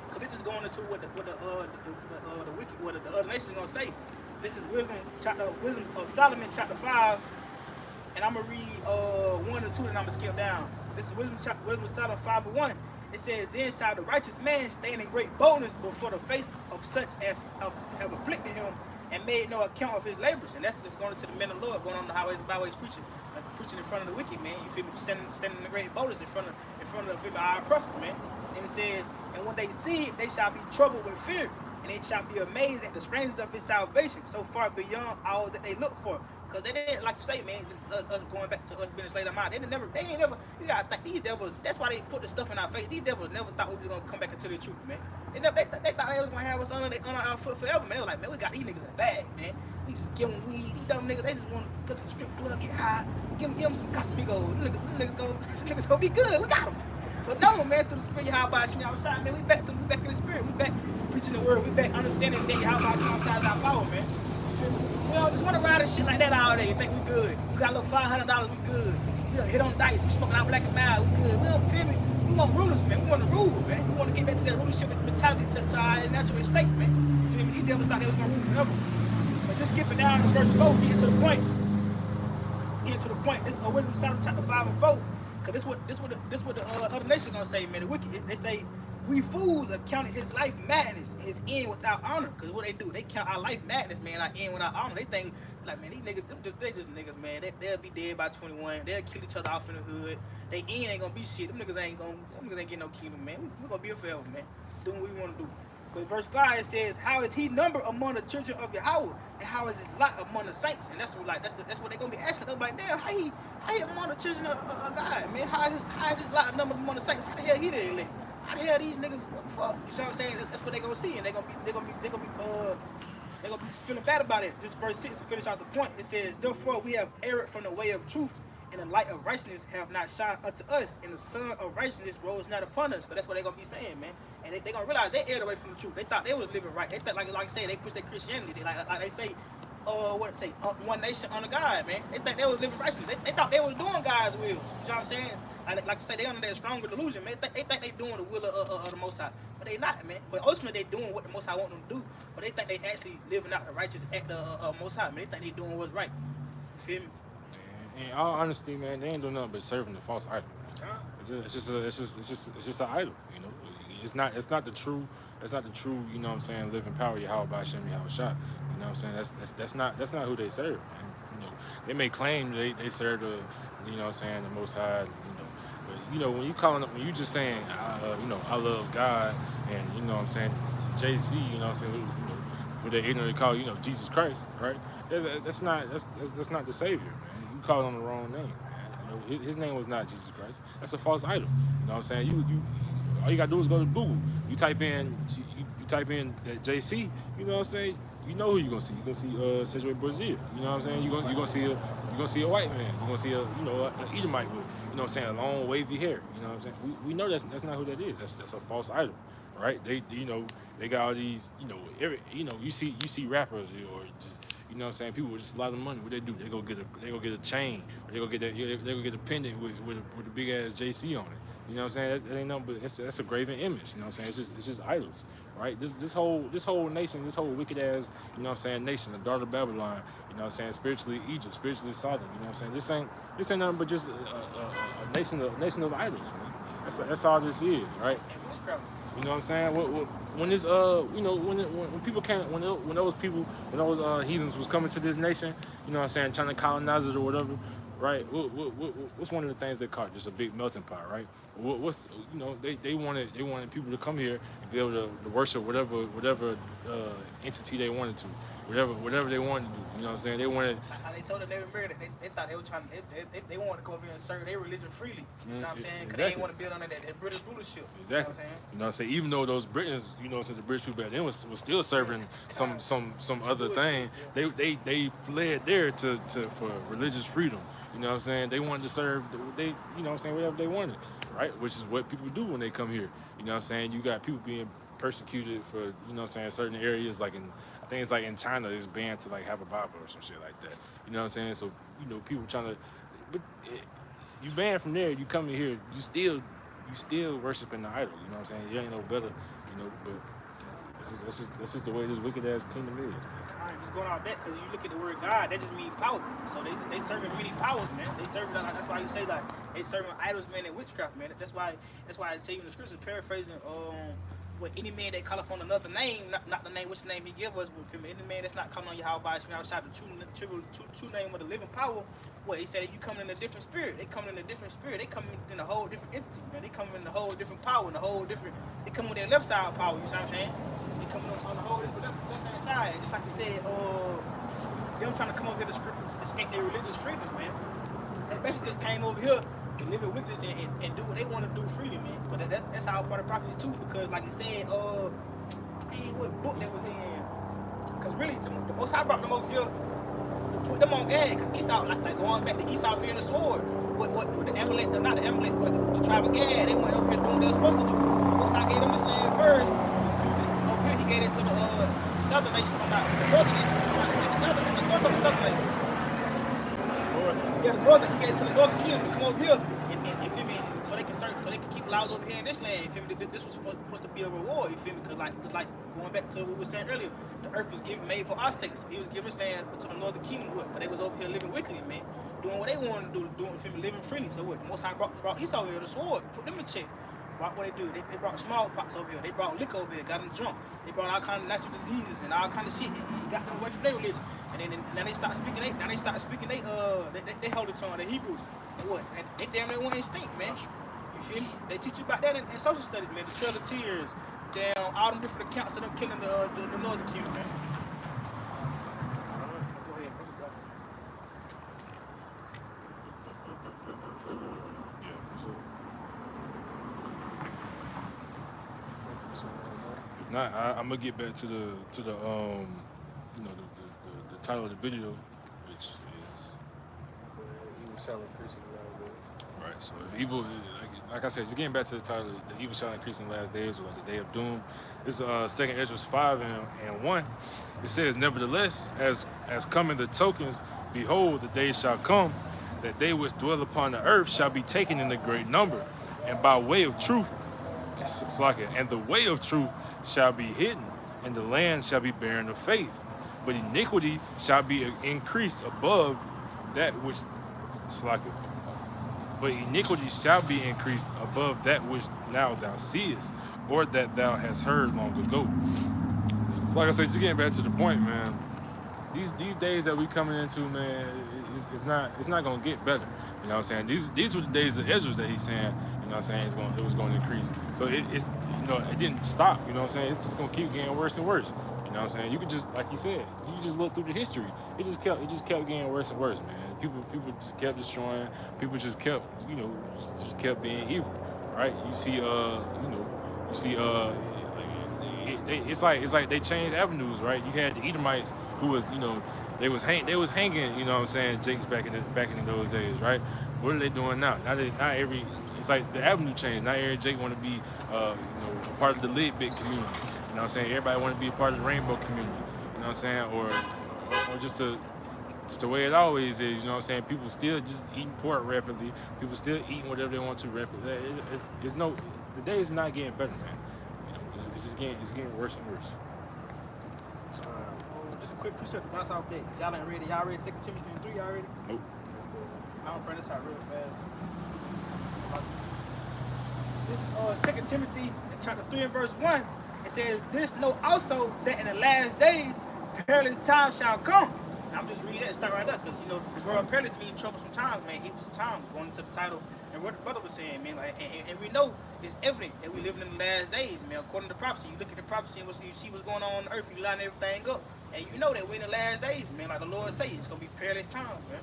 because this is going into what the wiki, what the other nations gonna say. This is Wisdom of Solomon, chapter 5, and I'm gonna read 1 and 2, and I'm gonna skip down. This is Wisdom of Solomon 5 and 1. It says, "Then shall the righteous man stand in great boldness before the face of such as have afflicted him, and made no account of his labors." And that's just going to the men of the Lord, going on the highways and byways preaching in front of the wicked, man. You feel me? Standing in great boldness in front of our oppressors, man. And it says, "And when they see it, they shall be troubled with fear, and they shall be amazed at the strangeness of his salvation, so far beyond all that they look for." Because they didn't, like you say, man, just us going back to us being enslaved mind. They ain't never, you gotta think, these devils, that's why they put the stuff in our face. These devils never thought we was gonna come back into the truth, man. They thought they was gonna have us under our foot forever, man. They were like, man, we got these niggas in the bag, man. We just give them weed. These dumb niggas, they just want to go to the strip club, get high, give them some Casamigos. Them niggas gonna be good. We got them. But no, man, through the spirit, how about Shemel Shai, man, we back in the spirit. We back preaching the word. We back understanding that how about Shemel Shai is our power, man. We don't just want to ride this shit like that all day and think we good. We got a little $500, we good. We done hit on dice, we smoking out black and mild, we good. We don't feel me. We want rulers, man. We want to rule, man. We want to get back to that rulership mentality to our natural state, man. You feel me? These devils thought they was gonna rule forever. But just skipping down to verse 4, get to the point. This is Wisdom of Solomon chapter 5 and 4. Cause this what the other nations gonna say, man. The wicked, they say, "We fools accounted his life madness, and his end without honor." Cause what they do, they count our life madness, man, our end without honor. They think, like, man, these niggas, they just niggas, man. They'll be dead by 21. They'll kill each other off in the hood. They end ain't gonna be shit. Them niggas ain't get no kingdom, man. We gonna be here forever, man. Doing what we wanna do. But verse 5 it says, "How is he numbered among the children of Yahweh, and how is his lot among the saints?" And that's what they gonna be asking. They're like, damn, how he among the children of God, man? How is his lot numbered among the saints? How the hell he the elect? How the hell these niggas? What the fuck? You see what I'm saying? That's what they gonna see, and they gonna be feeling bad about it. Just verse 6 to finish out the point. It says, "Therefore we have erred from the way of truth, and the light of righteousness have not shined unto us, and the sun of righteousness rose not upon us." But that's what they're gonna be saying, man. And they gonna realize they erred away from the truth. They thought they was living right. They thought, like I say, they push their Christianity. Like they say, one nation under God, man. They think they was living righteously. They thought they was doing God's will. You know what I'm saying? Like you say, they under that stronger delusion, man. They think they doing the will of the Most High, but they not, man. But ultimately, they doing what the Most High want them to do. But they think they actually living out the righteous act of Most High, man. They think they doing what's right. You feel me? In all honesty, man, they ain't doing nothing but serving the false idol. Man. It's just an idol, you know. It's not the true, you know what I'm saying, living power Yahweh by Hashem Yahweh Shai. You know what I'm saying? That's not who they serve, man. You know, they may claim they serve the, you know what I'm saying, the Most High, you know. But you know, when you just saying, you know, I love God, and you know what I'm saying, JC, you know what I'm saying, you know, what they ignorantly call, you know, Jesus Christ, right? That's not the Savior, man. You call him the wrong name, man. You know, his name was not Jesus Christ. That's a false idol. You know what I'm saying? You all you gotta do is go to Google. You type in that JC. You know what I'm saying? You know who you gonna see. You gonna see Cedric Brazil. You know what I'm saying? You gonna see a white man. You gonna see an Edomite with, you know what I'm saying, long wavy hair. You know what I'm saying? We know that's not who that is. That's a false idol, right? They got all these, you see rappers or just, you know what I'm saying, people with just a lot of money. What they do? They go get a chain, or they go get a pendant with a big ass JC on it. You know what I'm saying? That ain't nothing but that's a graven image. You know what I'm saying? It's just idols, right? This whole nation, this whole wicked ass, you know what I'm saying, nation, the daughter of Babylon. You know what I'm saying? Spiritually Egypt, spiritually Sodom. You know what I'm saying? This ain't nothing but just a nation of idols, man. That's all this is, right? You know what I'm saying? When this you know, when people came, when those heathens was coming to this nation, you know what I'm saying, trying to colonize it or whatever, right? What's one of the things they caught? Just a big melting pot, right? What's you know, they wanted people to come here and be able to worship whatever entity they wanted to, whatever they wanted to do. You know what I'm saying? They wanted. How they told them they were married, they thought they were trying. They wanted to go over here and serve their religion freely. You know what I'm saying? Because they didn't want to build under that British rulership. Exactly. You know what I'm saying? You know what I'm saying? Even though those Britons, you know, so the British people back then was still serving some other thing, they fled there to for religious freedom. You know what I'm saying? They wanted to serve you know what I'm saying, whatever they wanted, right? Which is what people do when they come here. You know what I'm saying? You got people being persecuted for, you know what I'm saying, certain areas, like I think it's like in China it's banned to like have a Bible or some shit like that. You know what I'm saying? So, you know, people trying to, but you banned from there, you come in here, you still worshiping the idol. You know what I'm saying? You ain't no better, you know. But that's just the way this wicked ass kingdom is. I ain't just going off that because you look at the word God, that just means power. So they serving many powers, man. They serving that's why you say like they serving idols, man, and witchcraft, man. That's why I say in the scriptures, paraphrasing, what any man that call upon another name, not the name which name he give us, but any man that's not calling on Yahweh by his name outside the true name of the living power, what he said, you coming in a different spirit. They coming in a different spirit. They coming in a whole different entity, man. They coming in a whole different power, in a whole different. They come with their left side power. You see what I'm saying? They coming on the whole different left hand side. Just like you said, them trying to come over here to escape their religious freedoms, man. They basically just came over here to live in wickedness and do what they want to do freely, man. But that's how part of prophecy too, because like it said, what book that was in? Because really, the Most High brought them over here to put them on Gad, because Esau, like going back to Esau being the sword. What the Amalek, not the Amalek, but the tribe of Gad, they went over here doing what they were supposed to do. The Most High gave them this land first. Over here, he gave it to the southern nation from out, the northern nation from out. It's the north of the southern nation. Yeah, the northern, he gave it to the northern kingdom to come over here and feel me, so they can search, so they can keep laws over here in this land. You feel me? This was supposed to be a reward. You feel me? Because just like going back to what we were saying earlier, the earth was made for our sakes. He was giving this land to the northern kingdom, but they was over here living wickedly, man, doing what they wanted to do, doing, feel me, living freely. So what? The Most High brought Esau here, the sword, put them in check. What they do? They brought smallpox over here. They brought liquor over here, got them drunk. They brought all kind of natural diseases and all kind of shit. And got them away from their religion. And then now they start speaking. They holy tongue, the Hebrew. And what? They damn near one instinct, man. You feel me? They teach you about that in social studies, man. The Trail of Tears, down all them different accounts of them killing the northern kingdom, man. Go ahead, bro. If not, I'm gonna get back to the you know, the title of the video, which is Evil shall increase in the last days. right. So evil, like I said, just getting back to the title, the evil shall increase in the last days, or like the day of doom. This is 2 Ezra 5:1. It says, nevertheless, as coming the tokens, behold, the days shall come, that they which dwell upon the earth shall be taken in a great number, and by way of truth, it's like it, and the way of truth shall be hidden, and the land shall be barren of faith. But iniquity shall be increased above that which, it's like it, but iniquity shall be increased above that which now thou seest, or that thou hast heard long ago. So like I said, just getting back to the point, man, these days that we coming into, man, it's not gonna get better. You know what I'm saying? These were the days of Ezra that he's saying, you know what I'm saying, it was going to increase. So it's you know, it didn't stop, you know what I'm saying? It's just gonna keep getting worse and worse. You know what I'm saying? You could just, like you said, you just look through the history. It just kept getting worse and worse, man. People just kept destroying. People just kept, you know, just kept being evil, right? You see, it's like they changed avenues, right? You had the Edomites who was, you know, they was hanging, you know what I'm saying, Jakes back in those days, right? What are they doing now? It's like the avenue changed. Not every Jake want to be, you know, a part of the Lid Bit community. You know what I'm saying? Everybody want to be a part of the Rainbow community. You know what I'm saying? Or just the way it always is. You know what I'm saying? People still just eating pork rapidly. People still eating whatever they want to rapidly. The day is not getting better, man. You know, it's getting worse and worse. Just a quick precept to bounce off that. Y'all ain't ready. Y'all read 2 Timothy 3 already? Nope. I'm gonna bring this out real fast. This is 2 Timothy chapter 3 and verse 1. It says, "This know also that in the last days perilous times shall come." And I'm just reading that and start right there, because you know the word perilous means troublesome times, man. Evil times, going into the title and what the brother was saying, man. Like, and we know it's evident that we living in the last days, man. According to prophecy, you look at the prophecy and you see what's going on the earth, you line everything up, and you know that we're in the last days, man. Like the Lord say, it's gonna be perilous times, man.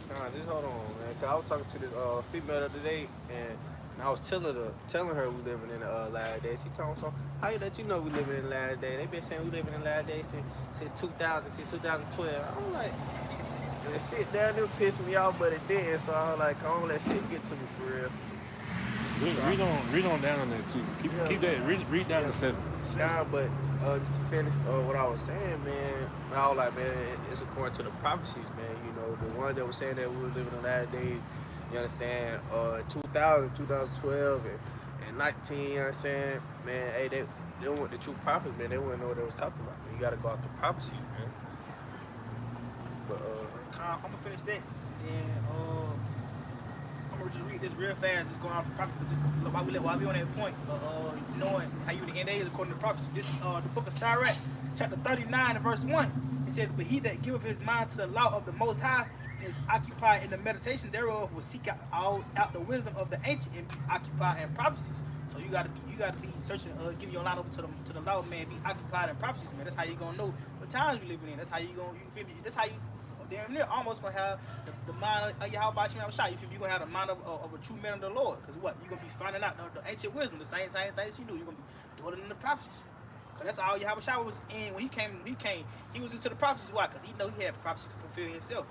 Nah, just hold on, man. 'Cause I was talking to this female the other day, and I was telling her we living in the last days. She told me, so how you let you know we living in the last days? They been saying we living in the last days since 2000, since 2012. I'm like, that shit down there pissed me off, but it did. So I was like, I don't let shit get to me for real. Read on down on that too. Keep that. Read down to 7. Nah, but just to finish what I was saying, man, I was like, man, it's according to the prophecies, man. You know, the one that was saying that we were living in the last days, you understand, 2000, 2012, and 19, you understand, man, hey, they want the true prophets, man. They wouldn't know what they was talking about, man. You got to go out the prophecies, man. But, I'm gonna finish that, and I'm gonna just read this real fast. Just going off the prophecy, just while we on that point, knowing how you the end days according to prophecy. This is the book of Sirach, chapter 39 and verse 1. It says, "But he that giveth his mind to the law of the Most High and is occupied in the meditation thereof will seek out the wisdom of the ancient and be occupied in prophecies." So you gotta be searching, give your line over to the law, man. Be occupied in prophecies, man. That's how you gonna know what times you living in. That's how you feel me? That's how you damn near almost gonna have the mind of Yahweh Shemel Shai. You feel me? You gonna have the mind of a true man of the Lord. Because what? You're gonna be finding out the ancient wisdom, the same things he do. You're gonna be doing it in the prophecies. Because that's all Yahweh Shai was in when he came. He was into the prophecies. Why? Because he know he had prophecies to fulfill himself.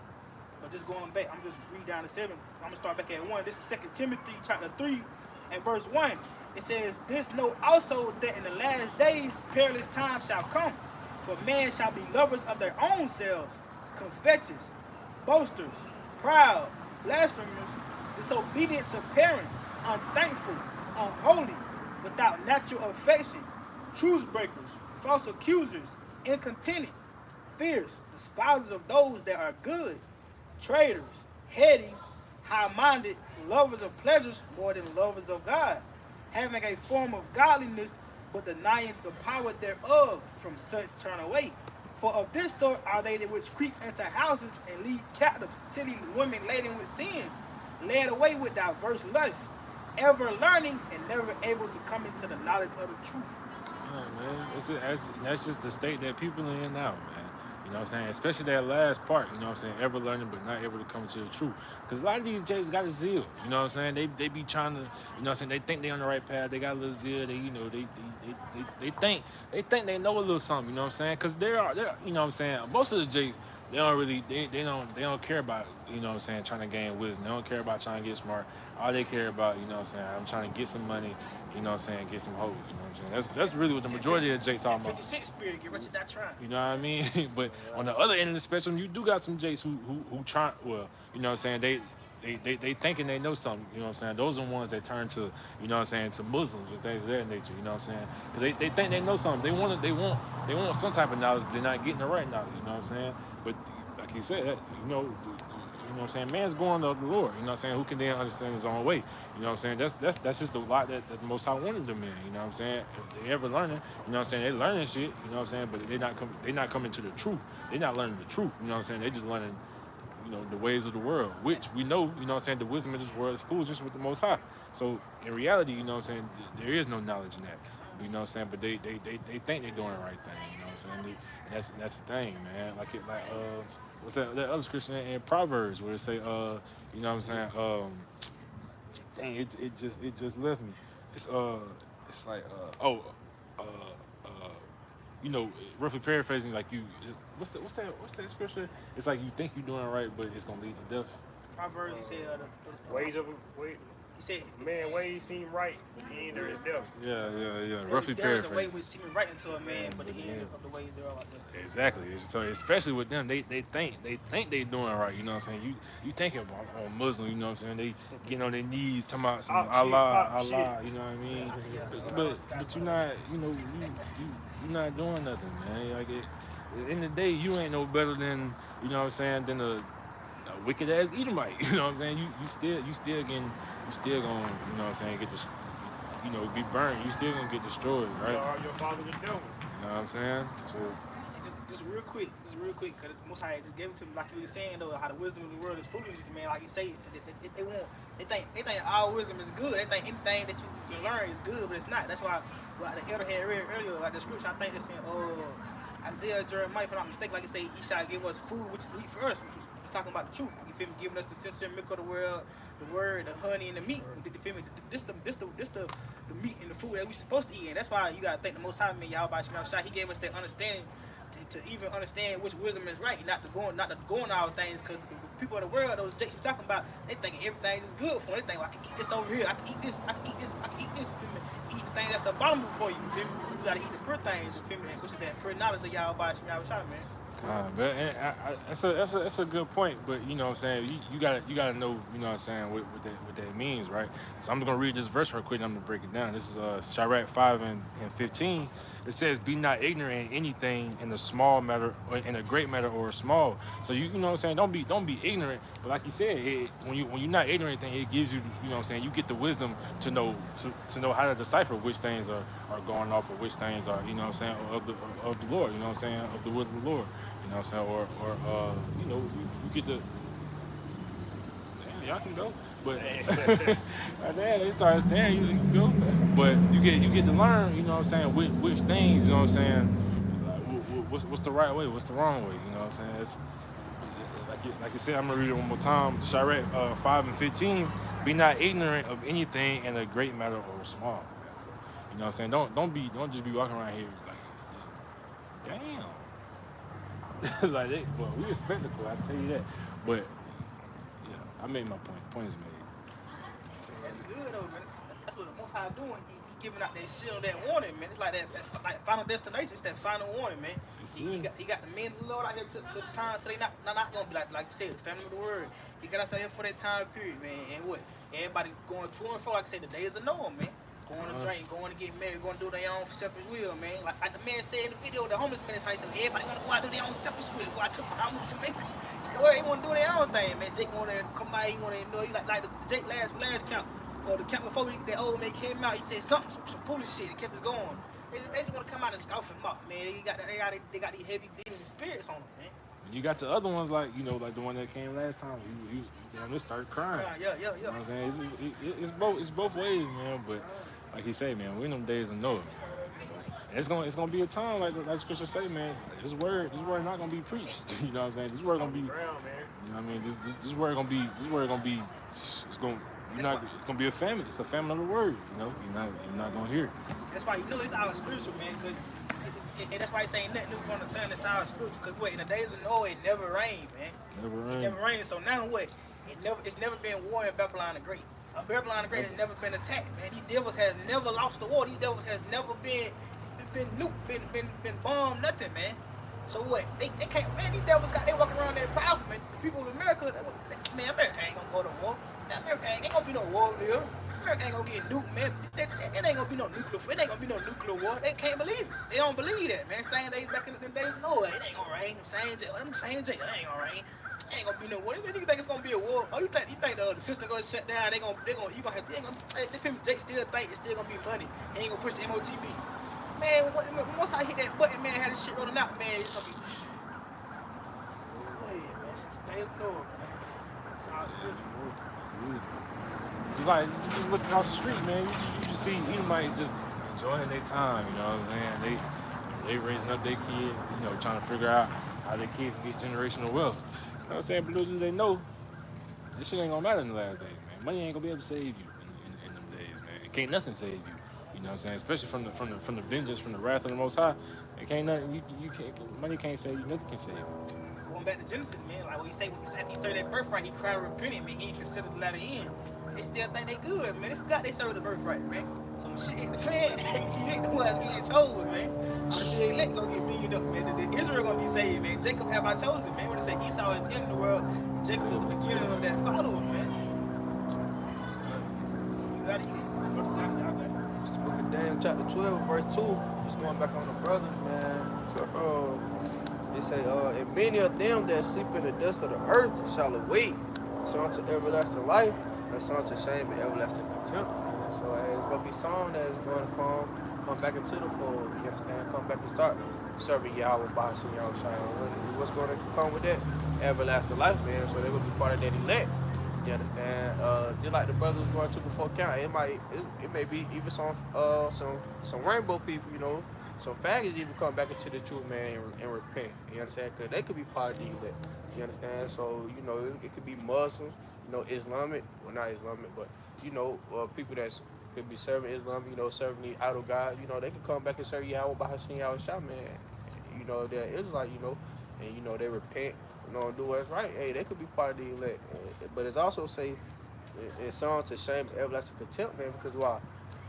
But just going back, I'm just read down to 7. I'm gonna start back at 1. This is 2 Timothy chapter 3 and verse 1. It says, "This know also that in the last days perilous times shall come. For men shall be lovers of their own selves, covetous, boasters, proud, blasphemers, disobedient to parents, unthankful, unholy, without natural affection, truce breakers, false accusers, incontinent, fierce, despisers of those that are good, traitors, heady, high-minded, lovers of pleasures more than lovers of God, having a form of godliness, but denying the power thereof. From such turn away. For of this sort are they which creep into houses and lead captive city women laden with sins, led away with diverse lusts, ever learning and never able to come into the knowledge of the truth." Yeah, man. That's just the state that people are in now, man. You know what I'm saying? Especially that last part, you know what I'm saying? Ever learning but not able to come to the truth. Because a lot of these J's got a zeal, you know what I'm saying? They be trying to, you know what I'm saying? They think they on the right path. They got a little zeal. They, you know, they think they know a little something, you know what I'm saying? Because they're, you know what I'm saying? Most of the J's, they don't really, they don't care about, you know what I'm saying, trying to gain wisdom. They don't care about trying to get smart. All they care about, you know what I'm saying, I'm trying to get some money, you know what I'm saying, get some hoes, you know what I'm saying? That's really what the majority of the J talking about. 56 spirit, get rich and not trying. You know what I mean? But on the other end of the spectrum, you do got some J's who try, well, you know what I'm saying, they thinking they know something, you know what I'm saying? Those are the ones that turn to, you know what I'm saying, to Muslims and things of that nature, you know what I'm saying? Because they think they know something. They want some type of knowledge, but they're not getting the right knowledge, you know what I'm saying? But like he said, you know what I'm saying? Man's going to the Lord, you know what I'm saying? Who can then understand his own way? You know what I'm saying? That's just a lot that the Most High wanted them in, you know what I'm saying? If they ever learning, you know what I'm saying? They learning shit, you know what I'm saying? But they not coming to the truth. They not learning the truth, you know what I'm saying? They just learning, you know, the ways of the world, which we know, you know what I'm saying, the wisdom of this world is foolishness with the Most High. So in reality, you know what I'm saying, there is no knowledge in that. You know what I'm saying? But they think they're doing the right thing, you know what I'm saying? And that's the thing, man. What's that other scripture in Proverbs where it say, you know what I'm saying? Dang, it just left me. It's like you know, roughly paraphrasing, like what's that scripture? It's like you think you're doing it right, but it's gonna lead to death. Proverbs, he said, he said, Man, ways seem right, but the end there is death. Yeah. Roughly there is a way paraphrasing. which seems right unto a man, but the end of the way there are like that. Exactly. So especially with them, they think they doing right. You know what I'm saying? You thinking about Muslim. You know what I'm saying? They getting on their knees talking about some Allah. You know what I mean? But you're not. You know you're not doing nothing, man. Like at the end of the day, you ain't no better than, you know what I'm saying, than a wicked ass Edomite. You know what I'm saying? You still gonna, you know what I'm saying, be burned. You still gonna get destroyed, You right? are your father the devil. You know what I'm saying? So Just real quick, because Most High just gave it to me, like you were saying though, how the wisdom of the world is foolishness, man. Like you say, they think all wisdom is good. They think anything that you can learn is good, but it's not. That's why, like the elder had read earlier, like the scripture, I think it's in Isaiah, Jeremiah, if I'm not mistaken, like you say, he shall give us food, which is meat for us, which was talking about the truth. You feel me? Giving us the sincere milk of the world, the word, the honey, and the meat. You feel me? This the meat and the food that we supposed to eat, and that's why you gotta thank the Most High, man. Y'all by Shema Shai, he gave us that understanding to even understand which wisdom is right, not to go on all things, because the people of the world, those jakes you're talking about, they think everything is good for them. They think, well, I can eat this over here, I can eat this, I can eat this, I can eat this, you feel me? Eat the thing that's abominable for you feel me? You gotta eat the pure things, you feel me? Which is that pure knowledge of y'all by Shema Shai, man. But that's a good point. But you know what I'm saying, you gotta know, you know what I'm saying, what that means, right? So I'm gonna read this verse real quick and I'm gonna break it down. This is Sirach 5 and 15. It says, "Be not ignorant in anything, in a small matter or in a great matter or a small." So you know what I'm saying, don't be ignorant. But like you said, when you're not ignorant, then it gives you, you know what I'm saying, you get the wisdom to know how to decipher which things are going off or which things are, you know what I'm saying, of the Lord, you know what I'm saying, of the will of the Lord. You know what I'm saying? Or you know, you get the. Damn, y'all can go. But right there, they start staring, you can go. But you get to learn, you know what I'm saying, which things, you know what I'm saying, what's the right way, what's the wrong way, you know what I'm saying? It's, like you said, I'm gonna read it one more time. Sirach 5 and 15. Be not ignorant of anything in a great matter or small. So, you know what I'm saying? Don't just be walking around here like, damn. Like well, we expect it, I tell you that. But yeah, I made my point. The point is made. That's good though, man. That's what the Most High doing. He giving out that shit on that warning, man. It's like that like final destination. It's that final warning, man. He got the men of the Lord out here to the time till they not gonna be like you said, the family of the word. He got us out here for that time period, man. And what? Everybody going to and fro, like I said, the days of Noah, man. Going to drink, going to get married, going to do their own selfish will, man. Like the man said in the video, the homeless man, he said, everybody want to go out and do their own selfish will. Go out to Bahamas, Jamaica. They want to do their own thing, man. Jake want to come by, he want to know, like the Jake last count, or the count before that old man came out, he said some foolish shit, he kept us going. They just want to come out and scoff him up, man. They got these heavy demons and spirits on them, man. You got the other ones, like, you know, like the one that came last time. He just started crying. Yeah. You know what I'm saying? It's both ways, man. But like he say, man, we in them days of Noah. And it's gonna be a time like the scripture say, man. This word not gonna be preached. You know what I'm saying? This word gonna be, you know what I mean? This word gonna be, it's gonna be a famine. It's a famine of the word. You know, you're not gonna hear it. That's why you know it's our spiritual, man. And that's why he's saying nothing new on the sun. It's our spiritual. Because what, in the days of Noah, it never rained, man. It never rained. So now what? It's never been war in Babylon the Great. Babylon the Great has never been attacked, man. These devils has never lost the war. These devils has never been nuked, been bombed, nothing, man. So what? They can't, man. These devils they walk around there powerful, man. The people of America, man, America ain't gonna go to war. Now, America ain't gonna be no war here. America ain't gonna get nuked, man. It ain't gonna be no nuclear. It ain't gonna be no nuclear war. They can't believe it. They don't believe that, man. Same days back in the days, no, it ain't gonna rain. It ain't gonna rain. Ain't gonna be no war. You think it's gonna be a war? Oh, you think the system gonna shut down? You gonna have. Jake still think it's still gonna be money. He ain't gonna push the MOTB. Man, once I hit that button, man, had this shit rolling out, man, it's gonna be. Go ahead, man. Stay up north, man. It's all spiritual. Just like just looking off the street, man, you just see Edomites just enjoying their time. You know what I'm saying? They raising up their kids, you know, trying to figure out how their kids can get generational wealth. You know what I'm saying? But little do they know, this shit ain't gonna matter in the last days, man. Money ain't gonna be able to save you in them days, man. It can't nothing save you. You know what I'm saying? Especially from the vengeance, from the wrath of the Most High. It can't nothing. You can't. Money can't save you. Nothing can save you. Going back to Genesis, man, like when he said he served that birthright, he cried repenting, man. He ain't considered the latter end. They still think they good, man. They forgot they served the birthright, man. So shit, the fan, he ain't the ones getting chosen, man. All the elect gonna get beamed up, man. Israel gonna be saved, man. Jacob have I chosen, man. When they say Esau is the end of the world, Jacob is the beginning of that follower, man. You got it. Book of Daniel, chapter 12, verse 2. Just going back on the brothers, man. So, they say, and many of them that sleep in the dust of the earth shall awake, some to everlasting life, and some to shame and everlasting contempt. So as gonna be some that's gonna come back into the fold. You understand? Come back and start serving Yahweh, bossing Yahweh, what's gonna come with that? Everlasting life, man. So they will be part of that elect. You understand? Just like the brothers was going to before count, it may be even some rainbow people, you know, some faggots even come back into the truth, man, and repent. You understand? Because they could be part of the elect. You understand? So you know, it could be Muslims, you know, Islamic, well not Islamic, but you know, people that could be serving Islam, you know, serving the idol god, you know, they could come back and serve Yahweh by Hashem Yahweh Shah, man. You know, they're Israelite, you know, and you know they repent. You know, do what's right. Hey, they could be part of the elect. But it's also say in Psalms to shame everlasting contempt, man, because why?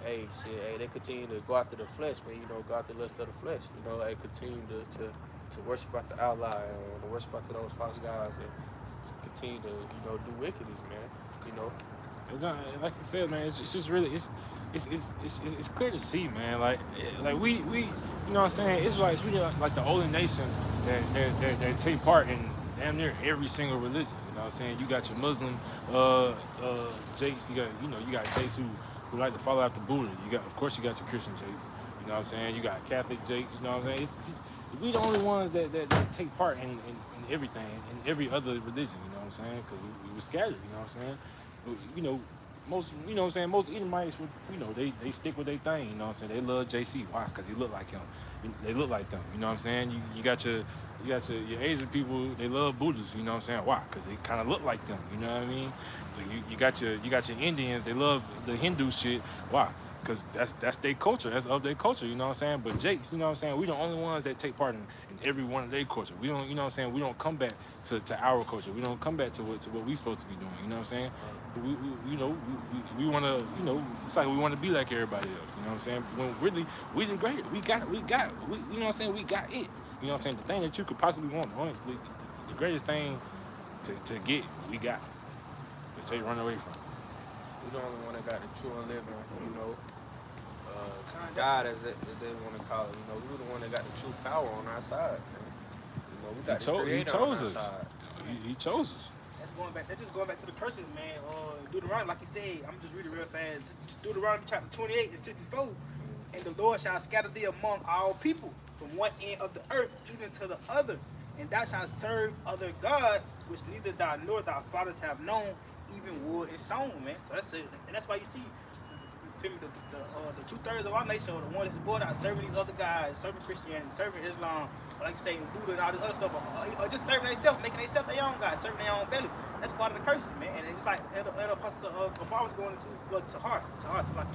Hey, shit, hey, they continue to go after the flesh, man, you know, go after the lust of the flesh. You know, they continue to worship after Allah and to worship after those false gods and to continue to, you know, do wickedness, man. You know. Like you said, man, it's just really it's clear to see, man. Like we you know what I'm saying? Israelites, we like the only nation that take part in damn near every single religion. You know what I'm saying? You got your Muslim Jakes, you got Jakes who like to follow after Buddha. Of course you got your Christian Jakes. You know what I'm saying? You got Catholic Jakes. You know what I'm saying? We the only ones that take part in everything, in every other religion. You know what I'm saying? Because we were scattered. You know what I'm saying? You know, most Edomites would, you know, they stick with their thing, you know what I'm saying? They love JC. Why? Because he look like him. They look like them, you know what I'm saying? You got your Asian people, they love Buddhists, you know what I'm saying? Why? Because they kind of look like them, you know what I mean? You got your Indians, they love the Hindu shit. Why? Because that's their culture, that's of their culture, you know what I'm saying? But Jakes, you know what I'm saying? We the only ones that take part in every one of their culture. We don't, you know what I'm saying? We don't come back to our culture. We don't come back to what we supposed to be doing, you know what I'm saying? We want to, you know, it's like we want to be like everybody else, you know what I'm saying? When really, we the great, we got it, you know what I'm saying? We got it, you know what I'm saying? The thing that you could possibly want, the greatest thing to get, we got, that they run away from. We the only one that got the true and living, you know, God as they want to call it, you know, we were the one that got the true power on our side, man. You know, we got the Creator on our side. He chose us. That's just going back to the curses, man. Deuteronomy, like you said, I'm just reading real fast. Deuteronomy chapter 28 and 64. And the Lord shall scatter thee among all people, from one end of the earth even to the other. And thou shalt serve other gods, which neither thou nor thy fathers have known, even wood and stone, man. So that's it. And that's why you see, the 2/3 of our nation are the ones that's born out serving these other guys, serving Christianity, serving Islam, or like you say, Buddha and all this other stuff, or just serving themselves, making themselves their own God, serving their own belly. That's part of the curses, man. And it's like Elder Apostle Gabar was going into Tahar, so like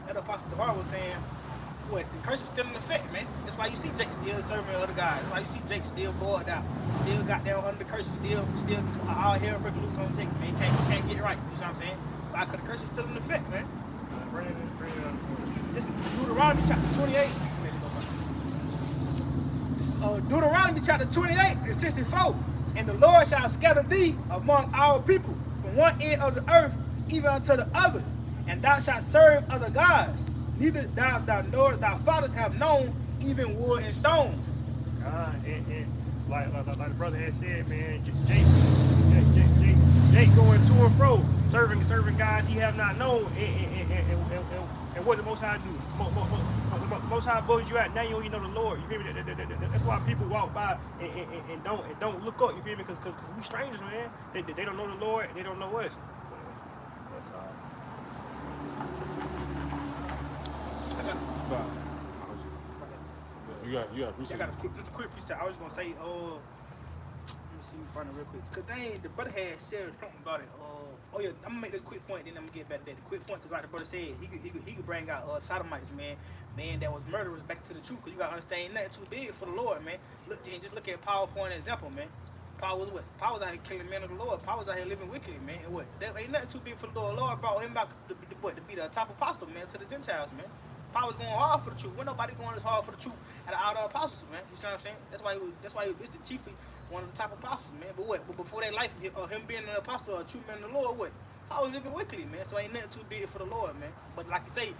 Elder Apostle Tahar was saying, what, the curse is still in effect, man. That's why you see Jake still serving other guys. That's why you see Jake still bored out, still got down under the curse, still all hell breaking loose on Jake, man. He can't get right. You know what I'm saying? Why? Because the curse is still in effect, man. This is Deuteronomy chapter 28. Deuteronomy chapter 28 and 64. And the Lord shall scatter thee among our people from one end of the earth even unto the other. And thou shalt serve other gods. Neither thou nor thy fathers have known, even wood and stone. And like the brother had said, man, Jake going to and fro, serving guys he have not known, and what the Most High do? Most High blows you out. Now you don't even know the Lord. You feel me? That's why people walk by and don't look up. You feel me? Because we strangers, man. They don't know the Lord. They don't know us. That's all. You got appreciate. I got just a quick preset. I was gonna say, let me see me find it real quick. Cause the brother had said something about it. Oh yeah, I'm gonna make this quick point, then I'm gonna get back to that. The quick point, cause like the brother said, he could bring out sodomites, man that was murderers back to the truth. Cause you gotta understand, nothing too big for the Lord, man. Just look at Paul for an example, man. Paul was what? Paul was out here killing men of the Lord. Paul was out here living wickedly, man. And what? That ain't nothing too big for the Lord. The Lord brought him back to be the top apostle, man, to the Gentiles, man. Paul was going hard for the truth. When nobody going as hard for the truth out of all the apostles, man. You see what I'm saying? That's why he was the chiefly one of the top apostles, man. But what? But before that life, him being an apostle or a true man of the Lord, what? Paul was living wickedly, man. So ain't nothing too big for the Lord, man. But like you say,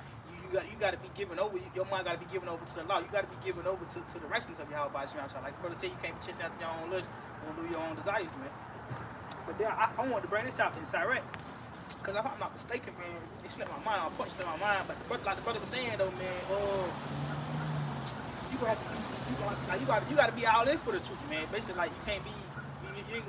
you got to be given over. Your mind got to be given over to the law. You got to be given over to the righteousness of Yahweh by Shema. Like brother said, you can't be chasing after your own lust, you want to do your own desires, man. But then I wanted to bring this out in Sirach. Because if I'm not mistaken, man, it slipped my mind. Point slipped my mind. But like the brother was saying though, man, you got to be all in for the truth, man. Basically, like you can't be. You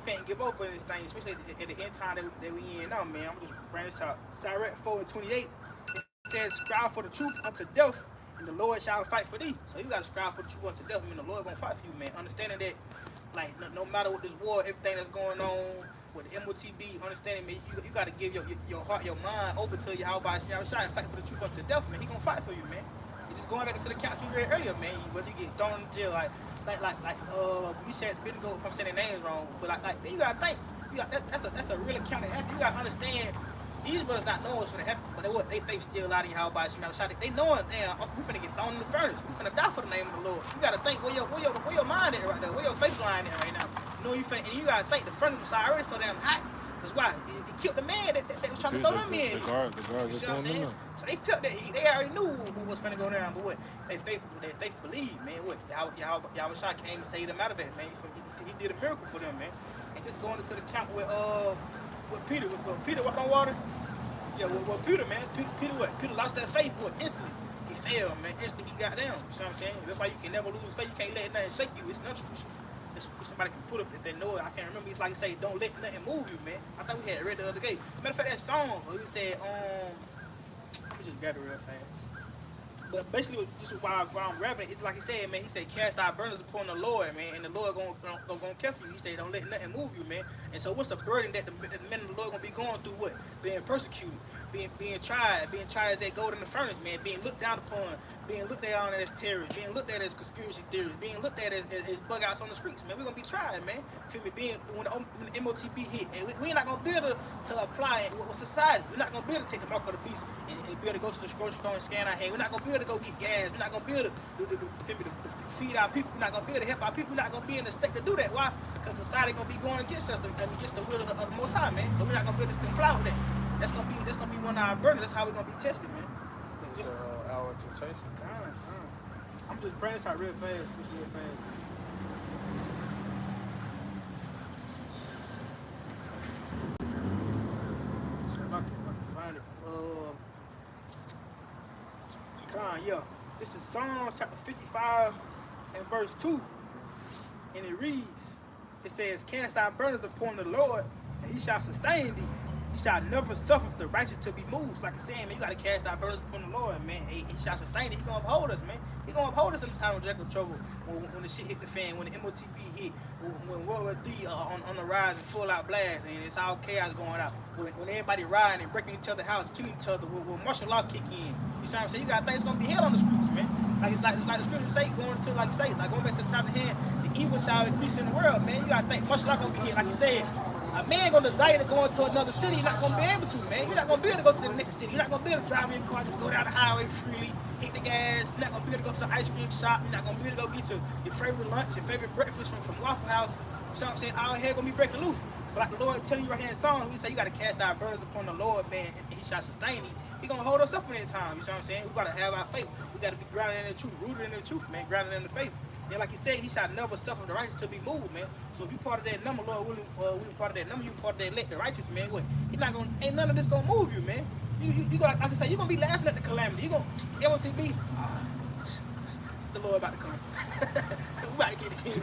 can't give up on this thing, especially at the end time that we in now, man. I'm just bringing this out. Sirach 4:28. It says, "Strive for the truth unto death, and the Lord shall fight for thee." So you gotta strive for the truth unto death. I mean, the Lord gonna fight for you, man. Understanding that, like, no matter what this war, everything that's going on with the MOTB, understanding, man, you gotta give your heart, your mind over to Yahweh Shai and fight for the truth unto death, man. He gonna fight for you, man. It's just going back into the counts we read earlier, man. Whether you get thrown in jail, we said Bendigo, if I'm saying their names wrong, but you gotta think, that's a real account that happened. You gotta understand, these brothers not knowing what's gonna happen, but they faith still out in Yahweh Shai. They knowing, damn, we finna get thrown in the furnace. We finna die for the name of the Lord. You gotta think where your mind is right there, where your faith line is right now. You know and you gotta think the furnace was already so damn hot. That's why it killed the man that was trying to throw them in. The guards you see what I'm saying? So they felt that they already knew who was finna go down, but what? They faith believed, man. What? Yahweh Shai came and saved them out of that, man. So he did a miracle for them, man. And just going into the camp with Peter, with Peter walked on water. Yeah, well, Peter, man. Peter what? Peter lost that faith, what? Instantly. He failed, man. Instantly he got down. You see what I'm saying? That's why you can never lose faith. You can't let nothing shake you. It's not true. Somebody can put up if they know it. I can't remember. It's like you say, don't let nothing move you, man. I thought we had read the other day. Matter of fact, that song, we said, let me just grab it real fast. But basically, this is why I'm grabbing it. It's like he said, man. He said, cast our burdens upon the Lord, man. And the Lord gonna care for you. He said, don't let nothing move you, man. And so what's the burden that the men of the Lord gonna be going through? What? Being persecuted, being tried as they go in the furnace, man. Being looked down upon, being looked down as terrorists, being looked at as conspiracy theories, being looked at as bug outs on the streets, man. We're gonna be tried, man. Feel me? When the MOTB hit, and we ain't not gonna be able to apply it with society. We're not gonna be able to take the mark of the beast and be able to go to the grocery store and scan our hand. We're not gonna be able to go get gas. We're not gonna be able to feed our people. We're not gonna be able to help our people. We're not gonna be in the state to do that. Why? Because society gonna be going against us and against the will of the Most High, man. So we're not gonna be able to comply with that. That's gonna be one of our burdens. That's how we're gonna be tested, man. Just our temptation. I'm just bringing this out real fast. Just real fast. See if I can find it. Yeah. This is Psalms chapter 55 and verse 2. And it reads, it says, cast thy burdens upon the Lord, and he shall sustain thee. He shall never suffer the righteous to be moved. Like I'm saying, man, you got to cast our burdens upon the Lord, man. He shall sustain it. He going to uphold us, man. He going to uphold us in the time of Jacob trouble. When the shit hit the fan, when the MOTB hit, when World War III on the rise and full out blast, and it's all chaos going out. When everybody riding and breaking each other's house, killing each other, when martial law kick in. You see what I'm saying? You got things going to be hell on the streets, man. It's like the scripture say, going back to the top of the hand, the evil shall increase in the world, man. You got to think martial law going to be here, like you said. A man gonna desire to go into another city, you're not gonna be able to, man. You're not gonna be able to go to the next city. You're not gonna be able to drive in your car, just go down the highway freely, hit the gas. You're not gonna be able to go to the ice cream shop. You're not gonna be able to go get your favorite lunch, your favorite breakfast from Waffle House. You know what I'm saying? All here gonna be breaking loose. But like the Lord telling you right here in Psalms, we say you gotta cast our burdens upon the Lord, man, and he shall sustain you. He gonna hold us up in that time. You know what I'm saying? We gotta have our faith. We gotta be grounded in the truth, rooted in the truth, man, grounded in the faith. And like he said, he shall never suffer the righteous to be moved, man. So if you part of that number, Lord willing, we part of that number, you part of that elect, the righteous, man. What? Ain't none of this gonna move you, man. You like I say, you gonna be laughing at the calamity. You gonna MOTB. The Lord about to come. We about to get it in.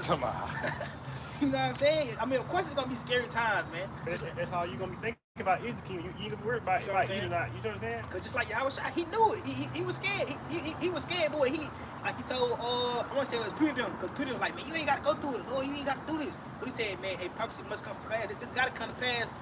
You know what I'm saying? I mean, of course it's gonna be scary times, man. That's how you gonna be thinking about is the kingdom. You ain't gonna be worried about eating or not. You know what I'm saying? Cause just like Yahweh Shai, he knew it. He was scared. He was scared, boy. Like he told I want to say it was Peter them, cause Peter was like, man, you ain't gotta go through it. Lord, you ain't gotta do this. But he said, man, a prophecy must come to pass. This gotta come to pass.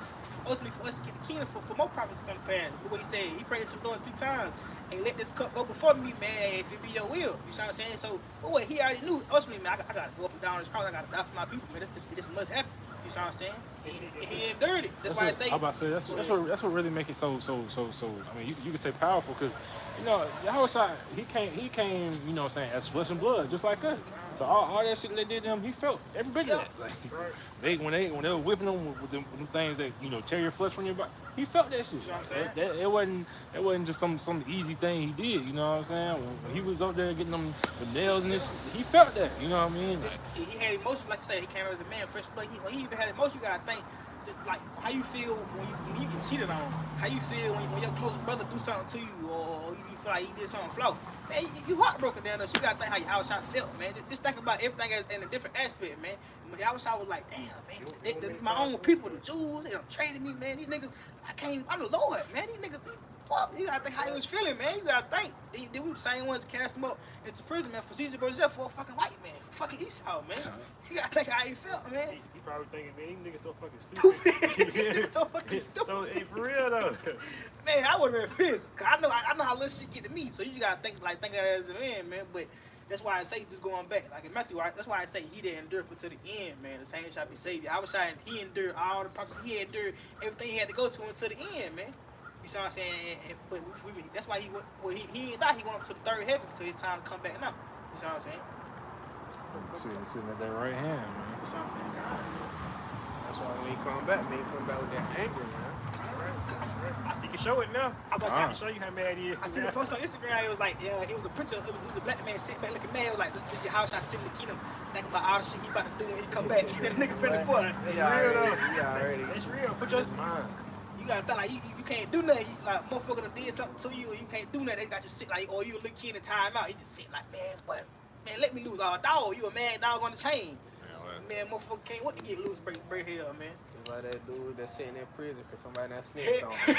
Ultimately, for us to get the kingdom, for more prophecies to come to pass. But what he said, he prayed to the Lord 3 times. And let this cup go before me, man, if it be your will. You know what I'm saying? So, what he already knew, ultimately, man, I gotta go up and down this cross. I gotta die for my people, man. This must happen. You know what I'm saying? He endured it. That's why I say. I'm about to say that's what really make it so. I mean, you can say powerful because you know Yahweh Shai, he came, you know what I'm saying, as flesh and blood, just like us. So all that shit they did to him, he felt every bit of that. Like when they were whipping him with them things that tear your flesh from your body, he felt that shit. You know what I'm saying? It wasn't just some easy thing he did. You know what I'm saying? When he was up there getting them the nails and this, he felt that. You know what I mean? He had emotion, like you said. He came as a man, fresh blood. He even had emotion. You gotta think. like how you feel when you get cheated on? How you feel when your close brother do something to you, or you feel like he did something flaw? Man, you heartbroken down there, so you gotta think how your house felt, man. Just think about everything in a different aspect, man. I was like, damn, man, my own people, the Jews, they done traded me, man. These niggas, I'm the Lord, man. These niggas, fuck. You gotta think how he was feeling, man. You gotta think. They were the same ones cast him up into prison, man, for Caesar Borgia for a fucking white man, fucking Esau, man. You gotta think how he felt, man. He probably thinking, man, these niggas so fucking stupid. So fucking stupid. So, hey, for real though. Man, I would have been pissed. Cause I know how little shit get to me. So you just gotta think of it as a man, man. But that's why I say just going back, like in Matthew, right? That's why I say he didn't endure for to the end, man. The same shall be saved. I was saying he endured all the purposes. He endured everything he had to go to until the end, man. You see what I'm saying? But that's why he went. Well, he didn't die. He went up to the third heaven until his time to come back now. You see what I'm saying? Sitting at that right hand, man. You see what I'm saying? That's why when he come back, man, he come back with that anger, man. I see you can show it now. I can show you how mad he is. I seen a post on Instagram. It was like, it was a picture. It was a black man sitting back looking mad. It was like, this your house. I sit in the kingdom. Thinking about all the shit he about to do when he come back. That nigga finna put. That's real though. That's real. Put your Mine. You gotta think like you can't do nothing. Like motherfucker done did something to you, or you can't do nothing. They got you sit like, or you a little kid in time out. He just sit like, man, what? Man, let me lose. Our dog, you a mad dog on the chain. Man, motherfucker can't wait to get loose, break hell, man. It's like that dude that's sitting in prison because somebody done snitched on him.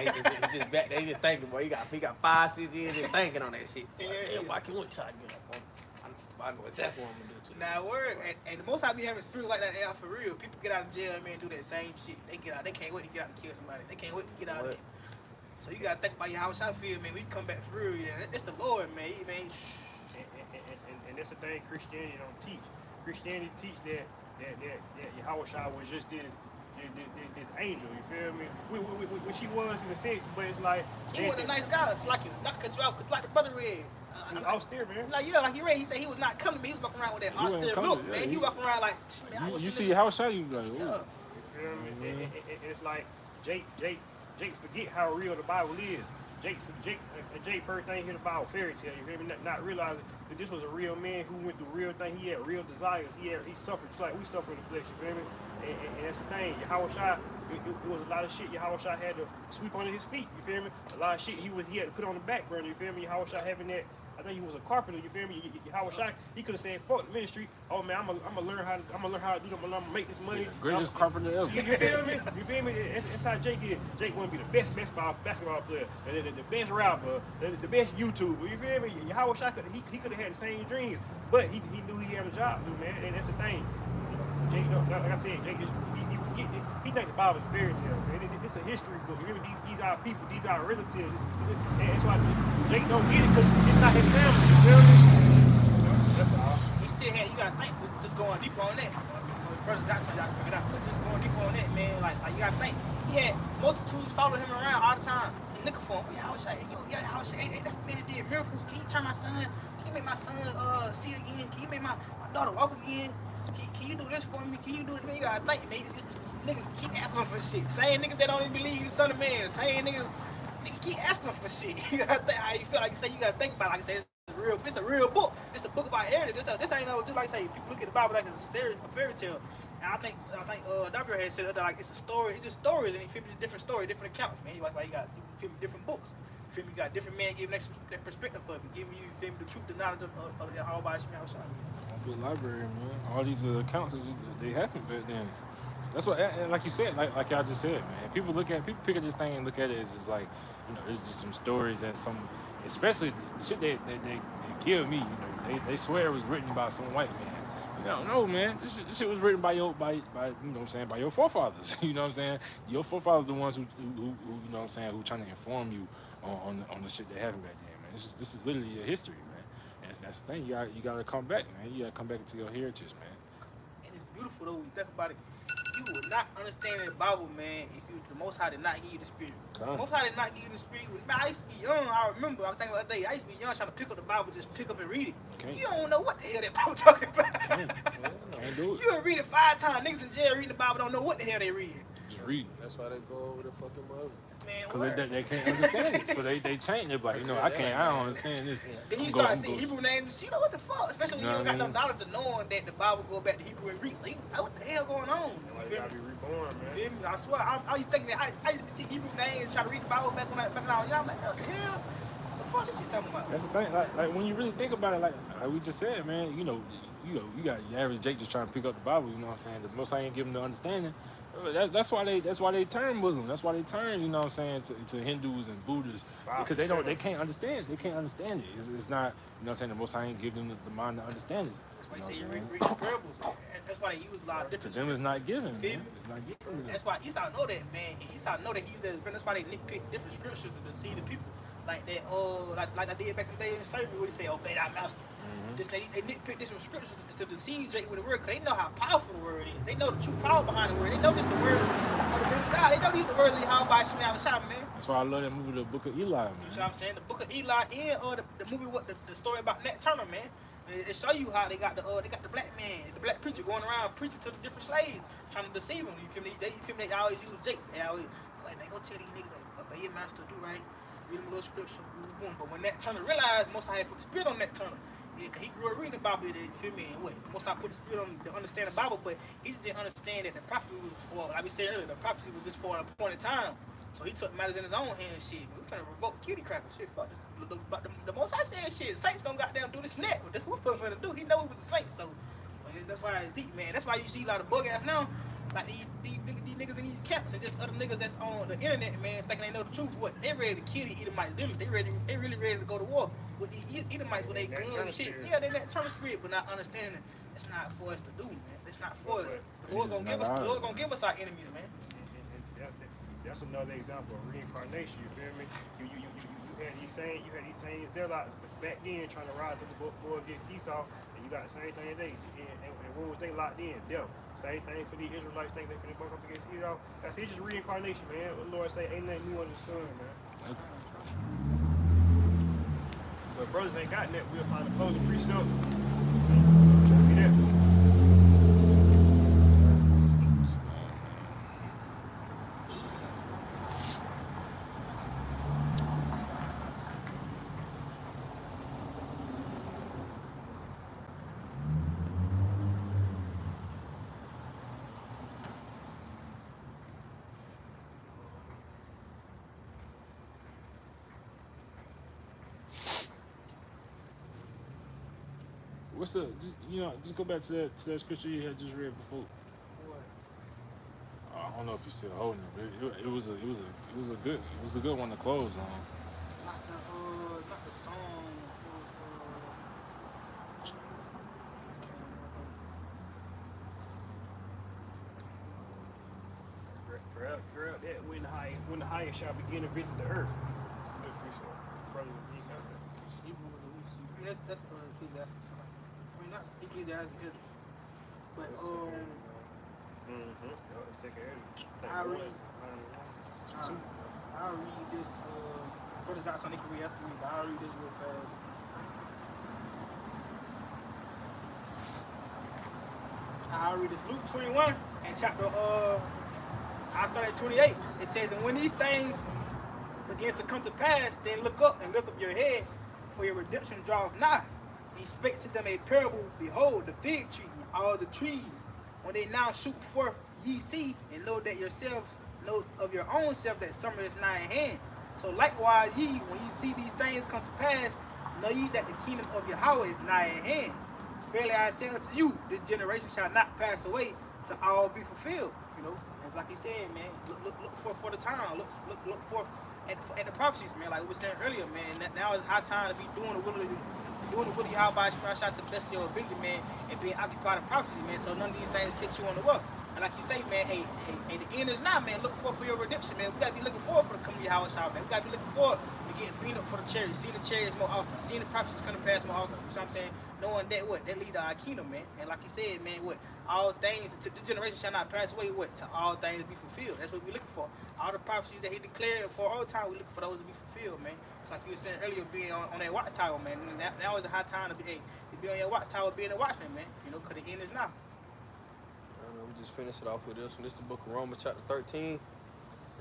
He just back there, he just thinking, boy, he got 5-6 years just thinking on that shit. Yeah, Like, yeah. why can't we try to get up on him? I know exactly what I'm gonna do to him. Now word, and the most I be having spirits like that out for real. People get out of jail, man, do that same shit. They get out, they can't wait to get out and kill somebody. They can't wait to get out of there. So you gotta think about your house. I feel, man. We come back for real, yeah. It's the Lord, man. And that's the thing Christianity don't teach. Christianity teach that Yahushua was just this angel, you feel me? Which he was in a sense, but it's like he was a nice guy. It's like not cut you out, it's like the brother read. He was austere, man. Like like you read, he said he was not coming to me. He was walking around with that austere look, yeah, man. He walking around like, man, You see your house shot, you like, ooh. Yeah. You feel me? And it's like Jake forget how real the Bible is. Jake first thing he heard about fairy tale, you feel me? Not realizing that this was a real man who went through real things. He had real desires. He suffered just like we suffer in the flesh, you feel me? And that's the thing. Yahushua, it was a lot of shit Yahushua had to sweep under his feet, you feel me? A lot of shit he had to put on the back burner, you feel me? Yahushua having that. I think he was a carpenter. You feel me? Yahushua, he could have said, "Fuck the ministry. Oh man, I'm gonna learn how to do them. I'm gonna make this money." Greatest carpenter ever. You feel me? You feel me? That's how Jake is. Jake want to be the best basketball player, the best rapper, the best YouTuber. You feel me? Yahushua he could have had the same dreams, but he knew he had a job to do, man. And that's the thing. Jake, like I said, Jake he forget it. He think the Bible is fairy tale, man. It's a history book. Remember, these are our people. These are our relatives. And that's why Jake don't get it because it's not his family. You feel me? That's all. He still had, you gotta think, just going deeper on that. Brothers got something y'all can figure it out, but just going deeper on that, man. Like you gotta think. He had multitudes follow him around all the time and looking for him. Hey, that's the man that did miracles. Can you turn my son? Can you make my son see again? Can you make my daughter walk again? Can you do this for me? Can you do this? Man, you gotta think, man. Niggas keep asking him for shit. Same niggas that don't even believe he's the son of man. Same niggas keep asking him for shit. You gotta think how you feel. Like you say, you gotta think about it. Like I say, it's a real book. It's a book about heritage. This ain't no, just like I say, people look at the Bible like it's a fairy tale. And I think W had said that like it's a story. It's just stories, and you feel me? It's different story, different accounts, man. Like you got different books. You feel me? You got different men giving that perspective of it, giving you feel me the truth, the knowledge of the whole body. Good library, man. All these accounts, they happen back then. That's what, and like you said, like y'all just said, man. People pick at this thing and look at it as just like, there's just some stories and some, especially the shit they killed me. They swear it was written by some white man. No, man. This shit was written by you know what I'm saying, by your forefathers. You know what I'm saying? Your forefathers, the ones who you know what I'm saying, who trying to inform you on the shit that happened back then, man. This is literally a history, man. That's the thing. You gotta come back, man. You gotta come back into your heritage, man. And it's beautiful though. When you think about it, you would not understand the Bible, man, if the Most High did not give you the Spirit. The Most High did not give you the Spirit. Man, I used to be young. I remember. I was thinking about that day. I used to be young, trying to pick up the Bible, just pick up and read it. Okay. You don't know what the hell that Bible talking about. Can't do it. You would read it 5 times. Niggas in jail reading the Bible don't know what the hell they read. Just read. That's why they go over the fucking mother. Man, Because word. they can't understand it. So they change it. Like, I don't understand this. Then you I'm start going- seeing Hebrew names, you know what the fuck? Especially when you Know don't what I got no mean? knowledge of knowing that the Bible go back to Hebrew and Greek. So you like, what the hell going on? Like, You you feel gotta me? be reborn, You man. feel me? I swear, I used to think that I used to see Hebrew names, try to read the Bible back when I was young. I'm like, what the hell? What the fuck this shit talking about? That's the thing. Like when you really think about it, like we just said, man, you got your average Jake just trying to pick up the Bible. You know what I'm saying? The Most High ain't giving the understanding. That's why they turn Muslim. That's why they turn, you know what I'm saying, to Hindus and Buddhists, because they can't understand. They can't understand it. It's not, you know what I'm saying. The Most High ain't giving them the mind to understand it. That's why You know you say what you I'm read the parables. That's why they use a lot of To different them, it's not given. Feel Man. me? It's not given. to them. That's why Esau know that, man. Esau know that he does. That's why they nitpick different scriptures to deceive the people. Like that, like I did back in the day in slavery, where they say, "Obey thy master." This they nitpick different scriptures to deceive Drake with the word, because they know how powerful the word is. They know the true power behind the word. They know this the word of the living God. They know these the words of Yahweh Shemai Shah, man. That's why I love that movie, The Book of Eli, man. You see what I'm saying? The Book of Eli and the movie, the story about Nat Turner, man. It show you how they got the black man, the black preacher going around preaching to the different slaves, trying to deceive them. You feel me? They always use Jake. They always like, man, go tell these niggas like, obey your master, do right, read them a little scripture, boom, boom. But when Nat Turner realized, Most High had put the spirit on Nat Turner. Yeah, cause he grew up reading the Bible, you feel me? And what? Most High put the spirit on to understand the Bible, but he just didn't understand that the prophecy was for, like we said earlier, the prophecy was just for an appointed time. So he took matters in his own hands. Shit, we finna revoke cutie cracker. Shit, fuck this. But the Most High said, shit, Saints gonna goddamn do this and that. But that's what we're finna do. He know it was the Saints, so that's why it's deep, man. That's why you see a lot of bug ass now, like these niggas in these camps and just other niggas that's on the internet, man, thinking they know the truth. What? They ready to kill the Edomites. They really ready to go to war with these Edomites with their guns and shit. Yeah, they that turn spirit, but not understanding it's not for us to do, man. It's not for us. The Lord gonna give us our enemies, man. That's another example of reincarnation. You feel me? You had these same zealots back then trying to rise up the war against Esau, and you got the same thing today. And when was they locked in? Death. Same thing for the Israelites. Think they finna buck up against Esau. That's just reincarnation, man. What the Lord say, ain't nothing new under the sun, man. But brothers ain't got that. We'll find a closing precept. Be there. What's the just go back to that scripture you had just read before. I don't know if you're still holding it, but it was a good one to close on. Not the song. Grab that when the highest shall begin to visit the earth. That's a good precept. Brother, you got that. I mean, that's Ecclesiastes. I mean, not Ecclesiastes, but I'll read this. Brothers got something they can read after me, but I'll read this real fast. I'll read this. Luke 21 and chapter I start at 28. It says, and when these things begin to come to pass, then look up and lift up your heads, for your redemption draweth nigh. He spake to them a parable, behold, the fig tree and all the trees. When they now shoot forth, ye see, and know that yourselves know of your own self that summer is nigh at hand. So likewise ye, when ye see these things come to pass, know ye that the kingdom of Yahweh is nigh at hand. Verily I say unto you, this generation shall not pass away till all be fulfilled. You know, and like he said, man, look forth for the time. Look forth at the prophecies, man. Like we were saying earlier, man. Now is high time to be doing the will of Yahweh Shemai to the best of your ability, man, and being occupied in prophecy, man. So none of these things catch you on the way. And like you say, man, hey, the end is now, man. Look forward for your redemption, man. We gotta be looking forward for the coming of Yahweh Shah, man. We gotta be looking forward to getting beat up for the chariots, seeing the chariots more often, seeing the prophecies come to pass more often. You know what I'm saying? Knowing that that lead to our kingdom, man. And like you said, man, all things to this generation shall not pass away, to all things be fulfilled. That's what we're looking for. All the prophecies that he declared for all time, we're looking for those to be fulfilled, man. It's like you were saying earlier, being on that watchtower, man. And now is a high time to be on your watchtower, being a watchman, man. You know, because the end is now. We just finished it off with this one. This is the book of Romans chapter 13.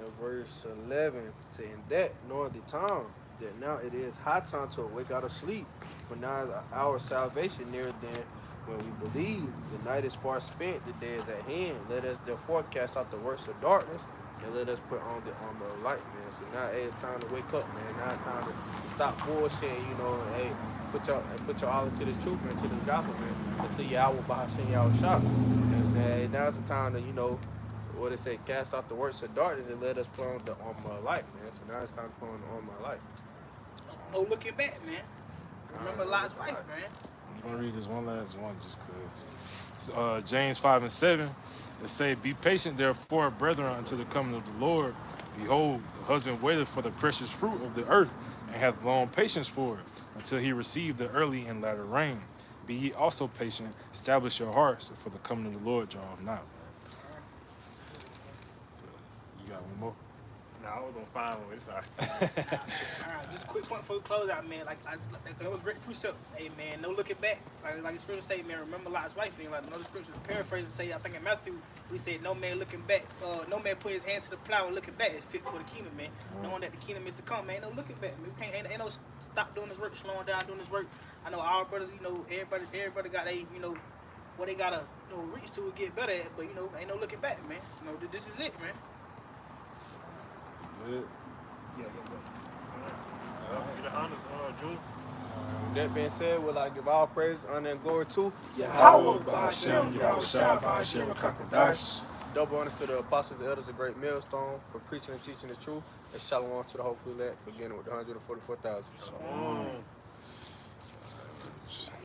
in verse 11, saying that, knowing the time, that now it is high time to awake out of sleep, for now is our salvation nearer than when we believe. The night is far spent, the day is at hand. Let us therefore cast out the works of darkness, and let us put on the armor of light, man. So now hey, it's time to wake up, man. Now it's time to stop bullshitting, you know, and hey, put your all into this truth, man, to this gospel, man, until your hour by send y'all shop. And say, hey, now's the time to, you know, what it say, cast out the works of darkness and let us put on the armor of light, man. So now it's time to put on the armor of light. No looking back, man. Remember Lot's wife, man. I'm gonna read this one last one just cause. James 5:7, it say, "Be patient, therefore, brethren, until the coming of the Lord. Behold, the husband waiteth for the precious fruit of the earth, and hath long patience for it, until he receive the early and latter rain. Be ye also patient, establish your hearts, for the coming of the Lord draweth nigh." You got one more? Nah, I was gonna find one. It's all right. Just a quick point for the closeout, man. Like that was a great precept. Hey, man, no looking back. Like the scripture say, man, remember Lot's wife. And like another scripture, paraphrase, say, I think in Matthew, we said, no man looking back, no man put his hand to the plow and looking back is fit for the kingdom, man. Knowing that the kingdom is to come, man. No looking back. Man. We can't, ain't no stop doing this work, slowing down doing this work. I know our brothers, you know, everybody got a, you know, what they gotta, you know, reach to get better at. But you know, ain't no looking back, man. You know, this is it, man. Good. Yeah. Get the honors, June. With that being said, we'll give all praise, honor, and glory to Yahweh Ba'Shem, Yahushua Ba'Shem Kakadash. double honors to the apostles, the elders, of Great Millstone, for preaching and teaching the truth, and shalom to the hopeful elect, beginning with the 144,000. Shalom.